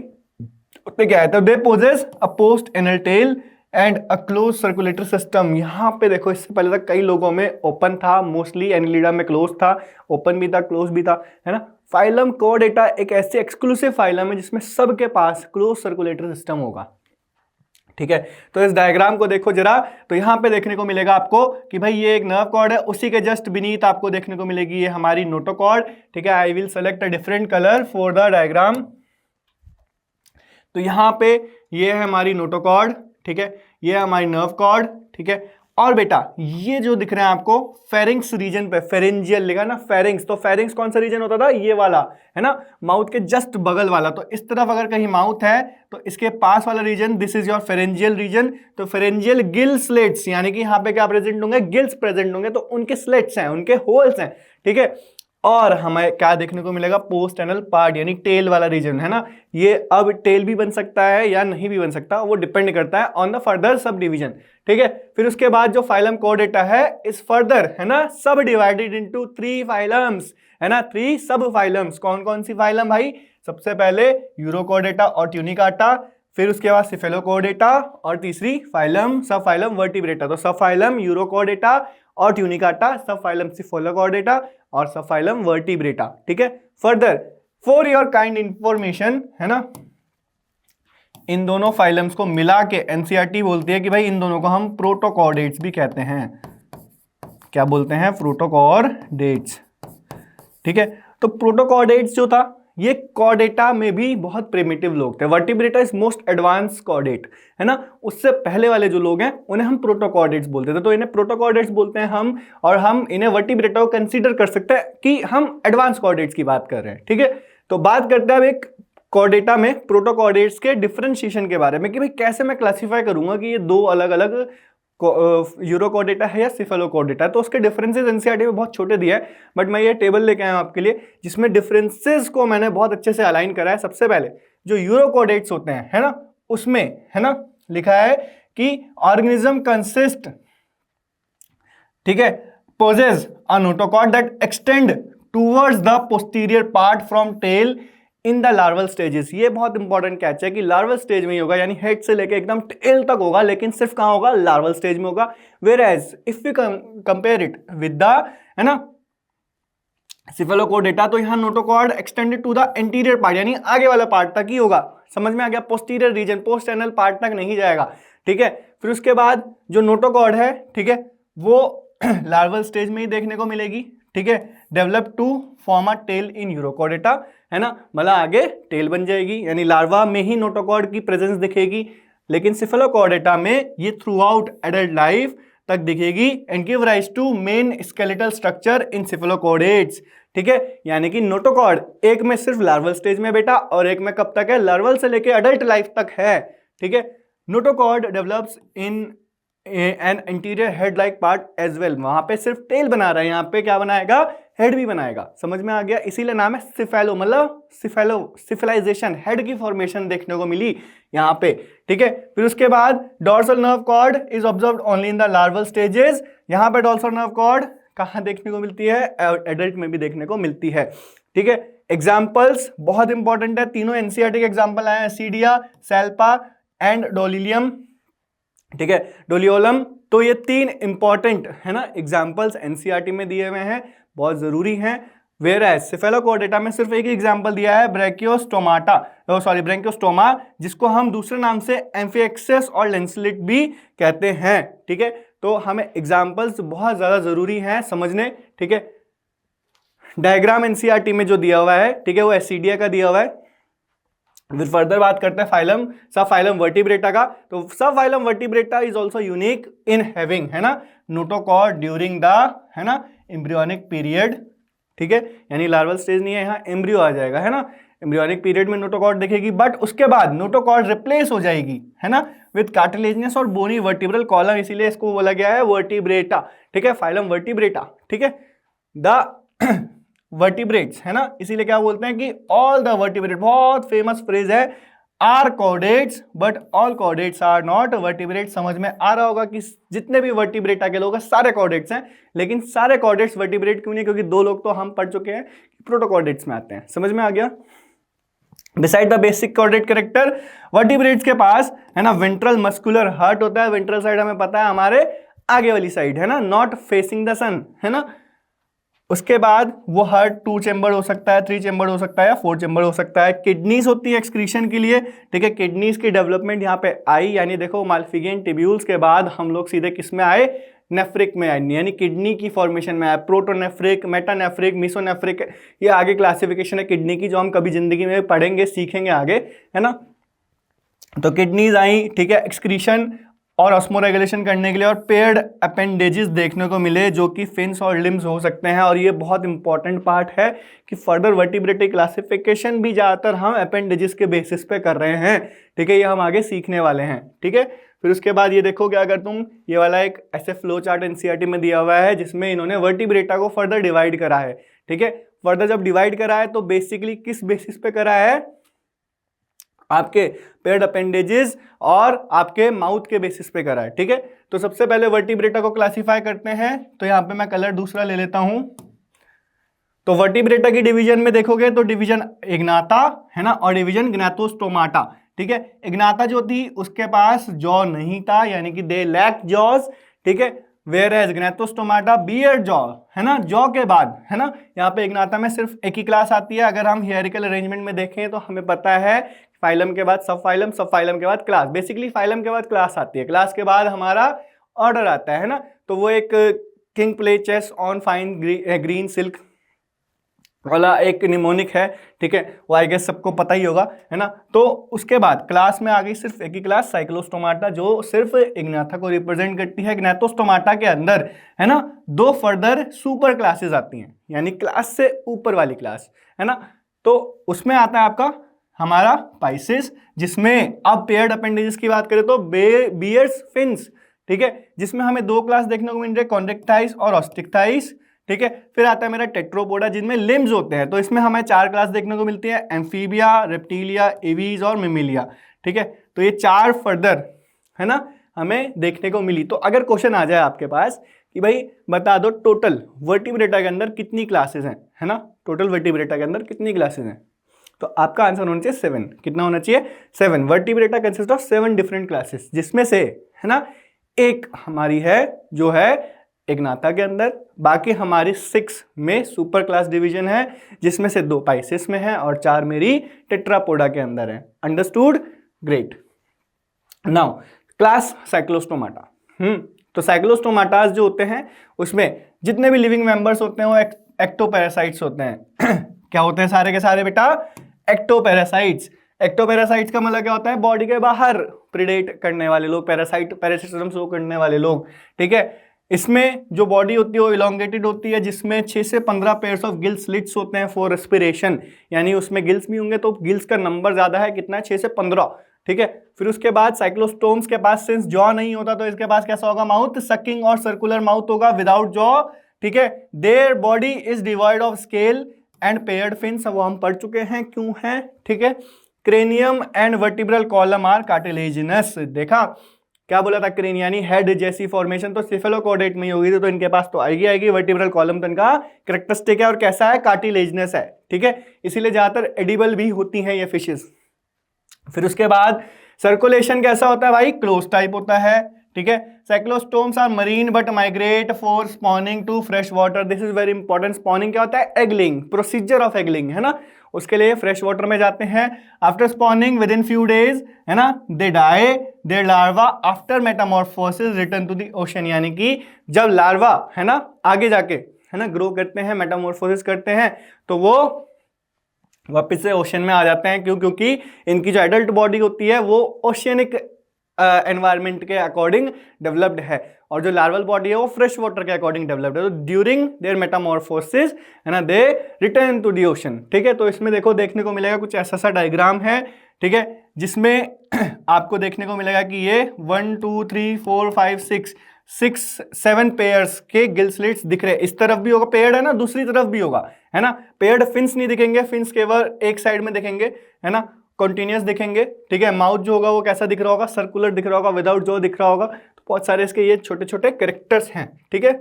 उसमें क्या है। तो they possess a post anal tail and a close circulatory system. यहाँ पे देखो इससे पहले तक कई लोगों में ओपन था, मोस्टली एनिलिडा में क्लोज था, ओपन भी था, क्लोज भी था, है ना। फाइलम कॉर्डेटा एक ऐसे एक्सक्लूसिव फाइलम है जिसमें सबके पास क्लोज सर्कुलेटरी सिस्टम होगा, ठीक है। तो इस डायग्राम को देखो जरा, तो यहां पे देखने को मिलेगा आपको कि भाई ये एक नर्व कॉर्ड है, उसी के जस्ट बीनीथ आपको देखने को मिलेगी ये हमारी नोटोकॉर्ड, ठीक है। I will select a different colour for the diagram. तो यहां पे ये है हमारी नोटोकॉर्ड, ठीक है, ये है हमारी नर्व कॉर्ड, ठीक है। और बेटा ये जो दिख रहा है आपको फेरिंग्स रीजन पे, फेरेंजियल लिखा ना, फेरिंग्स, तो फेरिंग्स कौन सा रीजन होता था, ये वाला, है ना, माउथ के जस्ट बगल वाला। तो इस तरफ अगर कहीं माउथ है तो इसके पास वाला region, this is your pharyngeal region. तो फेरेंजियल गिल स्लेट्स, यानी कि यहाँ पे क्या प्रेजेंट होंगे, गिल्स प्रेजेंट होंगे, तो उनके स्लेट्स हैं, उनके होल्स हैं, ठीक है। और हमें क्या देखने को मिलेगा, पोस्ट एनल पार्ट यानी टेल वाला रीजन, है ना। ये अब टेल भी बन सकता है या नहीं भी बन सकता, वो डिपेंड करता है on the further sub division, ठीक है। फिर उसके बाद जो फाइलम कोडेटा है इस फर्दर, है ना, सब डिवाइडेड इनटू 3 फाइलम्स, है ना, 3 सब फाइलम्स। कौन कौन सी फाइलम भाई? सबसे पहले यूरोकोडेटा और ट्यूनिकाटा, फिर उसके बाद सिफेलोकोडेटा, और तीसरी फाइलम सब फाइलम वर्टिब्रेटा। तो सब फाइलम यूरोकोडेटा और ट्यूनिकाटा, सब फाइलम सिफेलोकोडेटा और सब फाइलम वर्टिब्रेटा, ठीक है। Further for your kind information, है ना, इन दोनों फाइलम्स को मिला के एनसीईआरटी बोलती है कि भाई इन दोनों को हम प्रोटोकॉर्डेट्स भी कहते हैं। क्या बोलते हैं? प्रोटोकॉर्डेट्स, ठीक है। तो प्रोटोकॉर्डेट्स जो था ये कॉर्डेटा में भी बहुत प्रिमिटिव लोग थे। Vertebrata is most advance chordate, है ना। उससे पहले वाले जो लोग हैं उन्हें हम प्रोटोकॉर्डेट्स बोलते थे, तो इन्हें प्रोटोकॉर्डेट्स बोलते हैं हम, और हम इन्हें वर्टिब्रेटा को कंसीडर कर सकते हैं कि हम एडवांस कॉर्डेट्स की बात कर रहे हैं, ठीक है। तो बात करते हैं अब एक कॉर्डेटा में प्रोटोकॉर्डेट्स के डिफरेंशिएशन के बारे में कि भाई कैसे मैं क्लासिफाई करूंगा कि ये दो अलग अलग यूरोकोडेटा है या सिफेलोकोडेटा है। तो उसके डिफरेंसेस एनसीईआरटी में बहुत छोटे दिए हैं, बट मैं ये टेबल लेके आया हूं आपके लिए जिसमें डिफरेंसेस को मैंने बहुत अच्छे से अलाइन करा है। सबसे पहले जो यूरोकोडेट्स होते हैं, है ना, उसमें, है ना, लिखा है कि ऑर्गेनिज्म कंसिस्ट, ठीक है, possess a notochord that extend towards the posterior part from tail in the larval stages. ये बहुत इंपॉर्टेंट कैच है कि लार्वल स्टेज में ही होगा, यानी हेड से लेके एकदम टेल तक होगा, लेकिन सिर्फ कहां होगा? लार्वल स्टेज में होगा। Whereas if you compare it with the, है ना, सिफेलोकोडेटा, तो यहाँ notochord extended to the anterior part, यानी आगे वाला पार्ट तक ही होगा। समझ में आ गया? Posterior reason, post anal part तक नहीं जाएगा, ठीक है। फिर उसके बाद जो नोटोकॉर्ड है, ठीक है, वो लार्वल स्टेज में ही देखने को मिलेगी, ठीक है। Develop to form a tail in urochordata, है ना, मतलब आगे टेल बन जाएगी, यानी लार्वा में ही नोटोकॉर्ड की प्रेजेंस दिखेगी, लेकिन सिफेलोकोडेटा में ये थ्रू आउट एडल्ट लाइफ तक दिखेगी and give rise to main skeletal structure in cephalochordates, ठीक है। यानी कि नोटोकॉर्ड एक में सिर्फ लार्वल स्टेज में बेटा, और एक में कब तक है? लार्वल से लेके एडल्ट लाइफ तक है, ठीक है। Notochord develops in an interior head like part as well, वहां पे सिर्फ टेल बना रहा है, यहाँ पे क्या बनाएगा? हेड भी बनाएगा। समझ में आ गया? इसीलिए नाम है सिफेलो, मतलब सिफिलाइजेशन, हेड की फॉर्मेशन देखने को मिली यहाँ पे, ठीक है। फिर उसके बाद dorsal nerve cord is observed only in the larval stages. यहाँ पे डॉर्सल नर्व कॉर्ड कहाँ देखने को मिलती है? एडल्ट में भी देखने को मिलती है, ठीक है। एग्जाम्पल्स बहुत इंपॉर्टेंट है, तीनों एनसीईआरटी के एग्जाम्पल आए हैं, सीडिया, सेल्पा एंड डोलिलियम, ठीक है, डोलियोलम। तो ये 3 इंपॉर्टेंट, है ना, एग्जाम्पल्स एनसीईआरटी में दिए हुए हैं, बहुत जरूरी हैं। वेयर एज सिफेलोकोडेटा में सिर्फ एक ही एग्जाम्पल दिया है, ब्रैंकियोस्टोमा, जिसको हम दूसरे नाम से एम्फिएक्सिस और लेंसलेट भी कहते हैं, ठीक है। तो हमें एग्जाम्पल्स बहुत ज्यादा जरूरी हैं समझने, ठीक है। डायग्राम एनसीईआरटी में जो दिया हुआ है, ठीक है, वो एसिडिया का दिया हुआ है। फिर फर्दर बात करते हैं फाइलम, सब फाइलम वर्टिब्रेटा का। तो सब phylum vertebrata is also unique in having, है ना, नोटोकॉर्ड ड्यूरिंग द, है ना, एम्ब्रियोनिक पीरियड, ठीक है, यानी लार्वल स्टेज नहीं है, यहाँ एम्ब्रियो आ जाएगा, है ना। एम्ब्रियोनिक पीरियड में नोटोकॉर्ड दिखेगी, बट उसके बाद नोटोकॉर्ड रिप्लेस हो जाएगी, है ना, विद कार्टिलेजिनस और बोनी वर्टिब्रल कॉलम, इसीलिए इसको बोला गया है वर्टिब्रेटा, ठीक है, फाइलम वर्टिब्रेटा, ठीक है। द वर्टिब्रेट्स, है ना, इसीलिए क्या बोलते हैं कि ऑल द वर्टिब्रेट, बहुत फेमस फ्रेज है, are chordates but all chordates are not vertebrate. समझ में आ रहा होगा कि जितने भी वर्टिब्रेटा के लोग हैं सारे कॉर्डेट्स हैं, लेकिन सारे कॉर्डेट्स वर्टिब्रेट क्यों नहीं? क्योंकि 2 लोग तो हम पढ़ चुके हैं प्रोटोकॉर्डेट्स में आते हैं। समझ में आ गया? Beside the basic chordate character, vertebrates के पास, है ना, वेंट्रल मस्कुलर हार्ट होता है। वेंट्रल साइड हमें पता है हमारे आगे वाली साइड, है ना, नॉट फेसिंग द सन, है ना। उसके बाद वो हार्ट 2 चेंबर हो सकता है, 3 चेंबर हो सकता है या 4 चेंबर हो सकता है। किडनीज होती है एक्सक्रीशन के लिए, ठीक है। किडनीज की डेवलपमेंट यहाँ पे आई, यानी देखो माल्फिगियन टिब्यूल्स के बाद हम लोग सीधे किस में आए? नेफ्रिक में आए, यानी किडनी की फॉर्मेशन में आए। प्रोटोनेफ्रिक, मेटानेफ्रिक, मीसोनेफ्रिक, ये आगे क्लासिफिकेशन है किडनी की जो हम कभी जिंदगी में पढ़ेंगे, सीखेंगे आगे, है ना। तो किडनीज आई, ठीक है, एक्सक्रीशन और ऑस्मोरेगुलेशन करने के लिए, और पेयर्ड अपेंडेजेस देखने को मिले जो कि फिन्स और लिम्स हो सकते हैं। और ये बहुत इंपॉर्टेंट पार्ट है कि फर्दर वर्टिब्रेट क्लासिफिकेशन भी ज़्यादातर हम अपेंडेजेस के बेसिस पे कर रहे हैं, ठीक है, ये हम आगे सीखने वाले हैं, ठीक है। फिर उसके बाद ये देखो कि अगर तुम ये वाला एक ऐसे फ्लो चार्ट एनसीईआरटी में दिया हुआ है जिसमें इन्होंने वर्टिब्रेटा को फर्दर डिवाइड करा है, ठीक है। फर्दर जब डिवाइड करा है तो बेसिकली किस बेसिस पे करा है, आपके पेयर्ड अपेंडेजेस और आपके माउथ के बेसिस पे करा है, ठीक है। तो सबसे पहले वर्टिब्रेटा को क्लासिफाई करते हैं, तो यहाँ पे मैं कलर दूसरा ले लेता हूं। तो वर्टिब्रेटा की डिवीजन में देखोगे तो डिवीजन इग्नाता है ना, और डिवीजन ग्नाथोस्टोमाटा, ठीक है। इग्नाता जो थी उसके पास जॉ नहीं था, यानी कि दे लैक जॉज, ठीक है। वेयर एज ग्नाथोस्टोमाटा बियर्ड जॉ है ना, जॉ के बाद है ना। यहाँ पे इग्नाता में सिर्फ एक ही क्लास आती है। अगर हम हियरिकल अरेंजमेंट में देखें तो हमें पता है फाइलम के बाद सब फाइलम, सब फाइलम के बाद क्लास, बेसिकली फाइलम के बाद क्लास आती है, क्लास के बाद हमारा ऑर्डर आता है ना। तो वो एक king play chess on fine green silk वाला एक निमोनिक है, ठीक है, वो आई गेस सबको पता ही होगा, है ना। तो उसके बाद क्लास में आ गई सिर्फ एक ही क्लास, साइक्लोस्टोमाटा, जो सिर्फ इग्नाथा को रिप्रेजेंट करती है। ग्नाथोस्टोमाटा के अंदर है ना दो फर्दर सुपर क्लासेस आती हैं, यानी क्लास से ऊपर वाली क्लास, है ना। तो उसमें आता है आपका हमारा पाइसेस, जिसमें अब पेयर्ड अपेंडेजेस की बात करें तो बियर्स फिन्स, ठीक है, जिसमें हमें दो क्लास देखने को मिल रहे हैं, कॉन्ड्रेक्टाइल्स और ऑस्टिक्टाइल्स, ठीक है। फिर आता है मेरा टेट्रोपोडा, जिनमें लिम्स होते हैं, तो इसमें हमें चार क्लास देखने को मिलती है, एम्फीबिया, रेप्टिलिया, एवीज और मिमिलिया, ठीक है। तो ये चार फर्दर है ना हमें देखने को मिली। तो अगर क्वेश्चन आ जाए आपके पास कि भाई बता दो टोटल वर्टिब्रेटा के अंदर कितनी क्लासेस हैं, है ना, टोटल वर्टिब्रेटा के अंदर कितनी क्लासेस हैं, तो आपका आंसर होना चाहिए 7। कितना होना चाहिए? 7। Vertebrata consist of 7 different classes, जिसमें से है ना एक हमारी है जो है इग्नाता के अंदर, बाकी हमारी 6 में सुपर क्लास डिवीजन है, जिसमें से 2 पाइसेस में है और 4 मेरी टेट्रापोडा के अंदर है। Understood? Great. Now class Cyclostomata. तो साइक्लोस्टोमाटास जो होते हैं उसमें जितने भी लिविंग मेंबर्स होते हैं वो एक्टोपैरासाइट्स होते हैं। क्या होते हैं सारे के सारे बेटा? एक्टोपैरासाइट्स। एक्टोपैरासाइट्स का मतलब क्या होता है? बॉडी के बाहर प्रीडेट करने वाले लोग, पैरासिटिज्म शो करने वाले लोग, ठीक है। इसमें जो बॉडी होती है वो इलोंगेटेड होती है, जिसमें 6 से 15 पेयर्स ऑफ गिल स्लिट्स होते हैं फॉर रेस्पिरेशन, यानी उसमें गिल्स भी होंगे तो गिल्स का नंबर ज्यादा है, कितना है? 6 से 15, ठीक है। फिर उसके बाद साइक्लोस्टोम्स के पास सिंस जॉ नहीं होता तो इसके पास कैसा होगा? माउथ, सकिंग और सर्कुलर माउथ होगा विदाउट जॉ, ठीक है। Their body is divide of scale and paired fins, वो हम पढ़ चुके हैं क्यों है, ठीक है। Cranium and vertebral column are cartilaginous. देखा क्या बोला था? क्रेन यानी हेड जैसी फॉर्मेशन तो सिफेलोकॉर्डेट में ही होगी, तो इनके पास तो आएगी वर्टिब्रल कॉलम, तो इनका कैरेक्टरिस्टिक है और कैसा है? कार्टिलेजिनस है, ठीक है। इसीलिए ज्यादातर एडिबल भी होती हैं ये फिशेस। फिर उसके बाद सर्कुलेशन कैसा होता है भाई? क्लोज टाइप होता है, ठीक है। Cyclostomes are marine but migrate for spawning to fresh water. This is very important. Spawning क्या होता है? एगलिंग, प्रोसीजर ऑफ एगलिंग, है ना, उसके लिए फ्रेश वाटर में जाते हैं। After spawning within few days, है ना, they die their larvae after metamorphosis return to the ocean, यानी कि जब लार्वा है ना आगे जाके है ना ग्रो करते हैं, मेटामॉर्फोसिस करते हैं, तो वो वापस से ओशन में आ जाते हैं। क्यों? क्योंकि इनकी जो एडल्ट बॉडी होती है वो ओशियनिक एनवायरमेंट के अकॉर्डिंग डेवलप्ड है, और जो लार्वल बॉडी है वो फ्रेश वाटर के अकॉर्डिंग डेवलप्ड है। तो ड्यूरिंग देयर मेटामॉर्फोसिस है ना दे रिटर्न टू द ओशन, ठीक है। तो इसमें देखो देखने को मिलेगा कुछ ऐसा सा डायग्राम है, ठीक है, जिसमें आपको देखने को मिलेगा कि ये 1 2 3 4 5 6 7 पेयर्स के गिल स्लिट्स दिख रहे हैं। इस तरफ भी होगा पेयर्ड, है ना, दूसरी तरफ भी होगा, है ना। पेयर्ड फिन्स नहीं दिखेंगे, फिन्स केवल एक साइड में दिखेंगे, है ना, कॉन्टिन्यूस दिखेंगे, ठीक है। माउथ जो होगा वो कैसा दिख रहा होगा? सर्कुलर दिख रहा होगा, विदाउट जो दिख रहा होगा। तो बहुत सारे इसके ये छोटे छोटे कैरेक्टर्स हैं, ठीक है।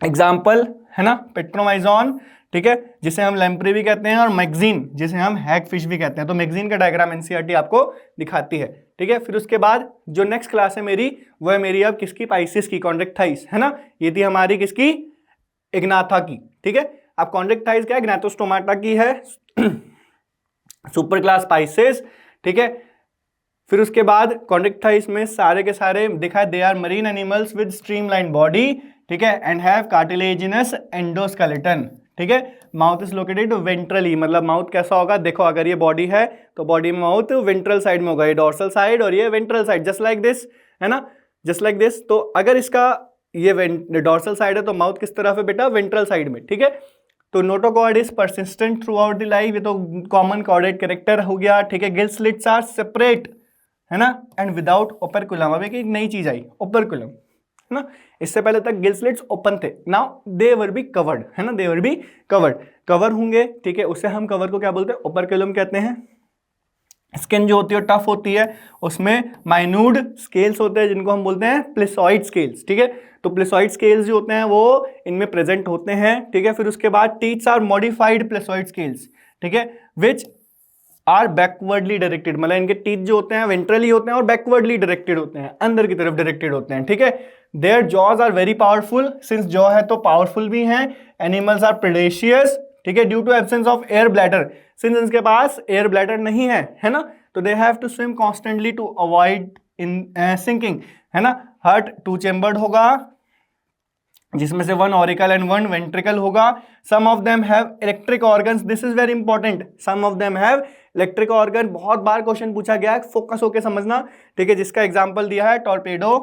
एग्जाम्पल है ना पेट्रोमाइजॉन, ठीक है, जिसे हम लैम्प्रे भी कहते हैं, और मैगजीन जिसे हम हैगफिश भी कहते हैं। तो मैगजीन का डायग्राम एनसीईआरटी आपको दिखाती है, ठीक है। फिर उसके बाद जो नेक्स्ट क्लास है मेरी, वो है मेरी अब किसकी? पाइसेस की, कॉन्ड्रेक्टाइल्स, है ना। ये थी हमारी किसकी? इग्नाथा की, ठीक है। अब कॉन्ड्रेक्टाइल्स क्या है? ग्नाथोस्टोमाटा की है, सुपर क्लास पाइसेस, ठीक है। फिर उसके बाद कॉन्ड्रेक्टाइल्स में सारे के सारे दिखा है, they are marine animals with streamline body, ठीक है, एंड हैव कार्टिलेजिनस एंडोस्केलेटन, ठीक है। माउथ इज लोकेटेड वेंट्रली, मतलब माउथ कैसा होगा? देखो अगर ये बॉडी है तो बॉडी में माउथ वेंट्रल साइड में होगा, ये डोर्सल साइड और ये ventral side, just like this, है ना, जस्ट लाइक दिस। तो अगर इसका ये डोर्सल साइड है तो माउथ किस तरफ है बेटा? वेंट्रल साइड में, ठीक है। तो notochord is persistent through out the life, ये तो कॉमन कॉर्डेट कैरेक्टर हो गया, ठीक है। गिल स्लिट्स आर सेपरेट, है ना, एंड विदाउट ओपरकुलम। अब एक नई चीज आई, ओपरकुलम, है ना, इससे पहले तक गिल स्लिट्स ओपन थे, now they will be covered, है ना, they will be covered, cover होंगे, ठीक है, उससे हम कवर को क्या बोलते हैं, ओपरकुलम कहते हैं। स्किन जो होती है टफ होती है, उसमें माइन्यूट स्केल्स होते हैं जिनको हम बोलते हैं प्लेसॉइड स्केल्स, ठीक है, तो प्लेसॉइड स्केल्स जो होते हैं वो इनमें प्रेजेंट होते हैं, ठीक है। फिर उसके बाद टीथ्स आर मॉडिफाइड प्लेसॉइड स्केल्स, ठीक है, विच आर बैकवर्डली डायरेक्टेड, मतलब इनके टीथ जो होते हैं वेंट्रली होते हैं और बैकवर्डली डायरेक्टेड होते हैं, अंदर की तरफ डायरेक्टेड होते हैं, ठीक है। Their jaws are very powerful, since jaw है तो पावरफुल भी हैं। एनिमल्स आर प्रेडेशियस, ठीक है, due to absence of air bladder, since इनके पास एयर ब्लैडर नहीं है ना, तो they have to swim constantly to avoid in sinking, है ना। हार्ट 2 चेम्बर्ड होगा, जिसमें से 1 ऑरिकल एंड 1 वेंट्रिकल होगा। Some of them have electric organs, this is very important, some of them have electric organ, बहुत बार क्वेश्चन पूछा गया है, फोकस होकर समझना, ठीक है, जिसका एग्जांपल दिया है टॉर्पेडो,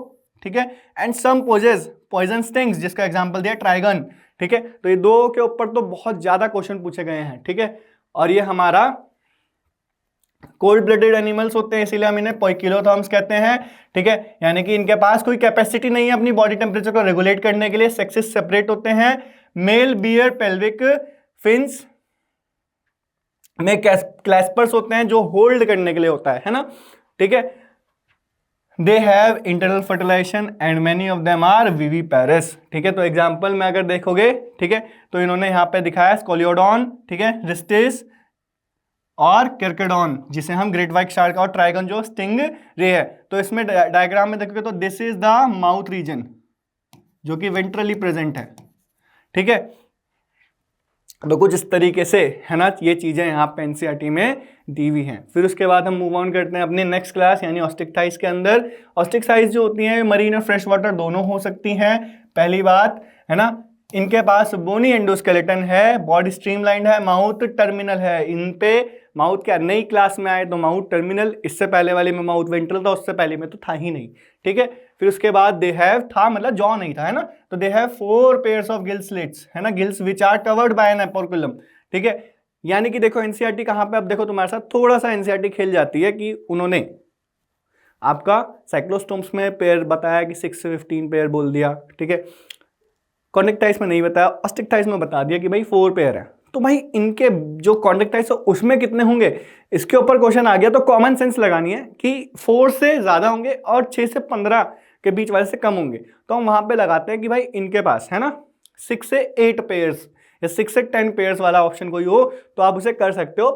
ठीक है, and some possess poison stings, जिसका एग्जांपल दिया ट्राइगन, ठीक है। तो ये दो के ऊपर तो बहुत ज्यादा क्वेश्चन पूछे गए हैं, ठीक है, और ये हमारा कोल्ड ब्लडेड एनिमल्स होते हैं, इसीलिए हम इन्हें पोइकिलोथर्म्स कहते हैं, ठीक है, यानी कि इनके पास कोई कैपेसिटी नहीं है अपनी बॉडी टेम्परेचर को रेगुलेट करने के लिए, सेक्सेस सेपरेट होते हैं। मेल बियर पेल्विक फिन्स में क्लैस्पर्स होते हैं जो होल्ड करने के लिए होता है ना, ठीक है। They have internal fertilization and many of them are viviparous, ठीक है, तो एग्जांपल में अगर देखोगे, ठीक है, तो इन्होंने यहाँ पे दिखाया स्कोलियोडॉन, ठीक है, रिस्टिस और किर्केडॉन, जिसे हम ग्रेट व्हाइट शार्क, और ट्राइगन जो स्टिंग रे है। तो इसमें डायग्राम में देखोगे तो this is the mouth region जो कि वेंट्रली प्रेजेंट है, ठीक है, तो कुछ इस तरीके से, है ना, ये चीजें यहाँ पे एनसीईआरटी में दी हुई हैं। फिर उसके बाद हम मूव ऑन करते हैं अपने नेक्स्ट क्लास यानी ऑस्टिक्टाइज के अंदर। ऑस्टिक्टाइज जो होती हैं मरीन और फ्रेश वाटर दोनों हो सकती हैं। पहली बात, है ना, इनके पास बोनी एंडोस्केलेटन है, बॉडी स्ट्रीमलाइंड है, माउथ टर्मिनल है। इन पे माउथ क्या नई क्लास में आए तो माउथ टर्मिनल, इससे पहले वाले में माउथ वेंट्रल था, उससे पहले में तो था ही नहीं, ठीक है। फिर उसके बाद दे हैव, था मतलब जॉ नहीं था, है ना, तो they have 4 pairs of gill slits, है ना, gills which are covered by an operculum, ठीक है। यानी कि देखो एनसीईआरटी कहां पे, अब देखो तुम्हारे साथ थोड़ा सा एनसीईआरटी खेल जाती है कि उन्होंने आपका साइक्लोस्टोम्स में पेयर बताया कि 6 से 15 पेयर बोल दिया, ठीक है, कॉन्डक्टाइज में नहीं बताया, ऑस्टिक्टाइज में बता दिया कि भाई 4 पेयर है। तो भाई इनके जो कॉन्डक्टाइज है उसमें कितने होंगे, इसके ऊपर क्वेश्चन आ गया, तो कॉमन सेंस लगानी है कि 4 से ज्यादा होंगे और 6 से 15 के बीच वाले से कम होंगे। तो हम वहां पे लगाते हैं कि भाई इनके पास, है ना, 6 से 8 पेयर्स या 6 से 10 पेयर्स वाला ऑप्शन कोई हो तो आप उसे कर सकते हो।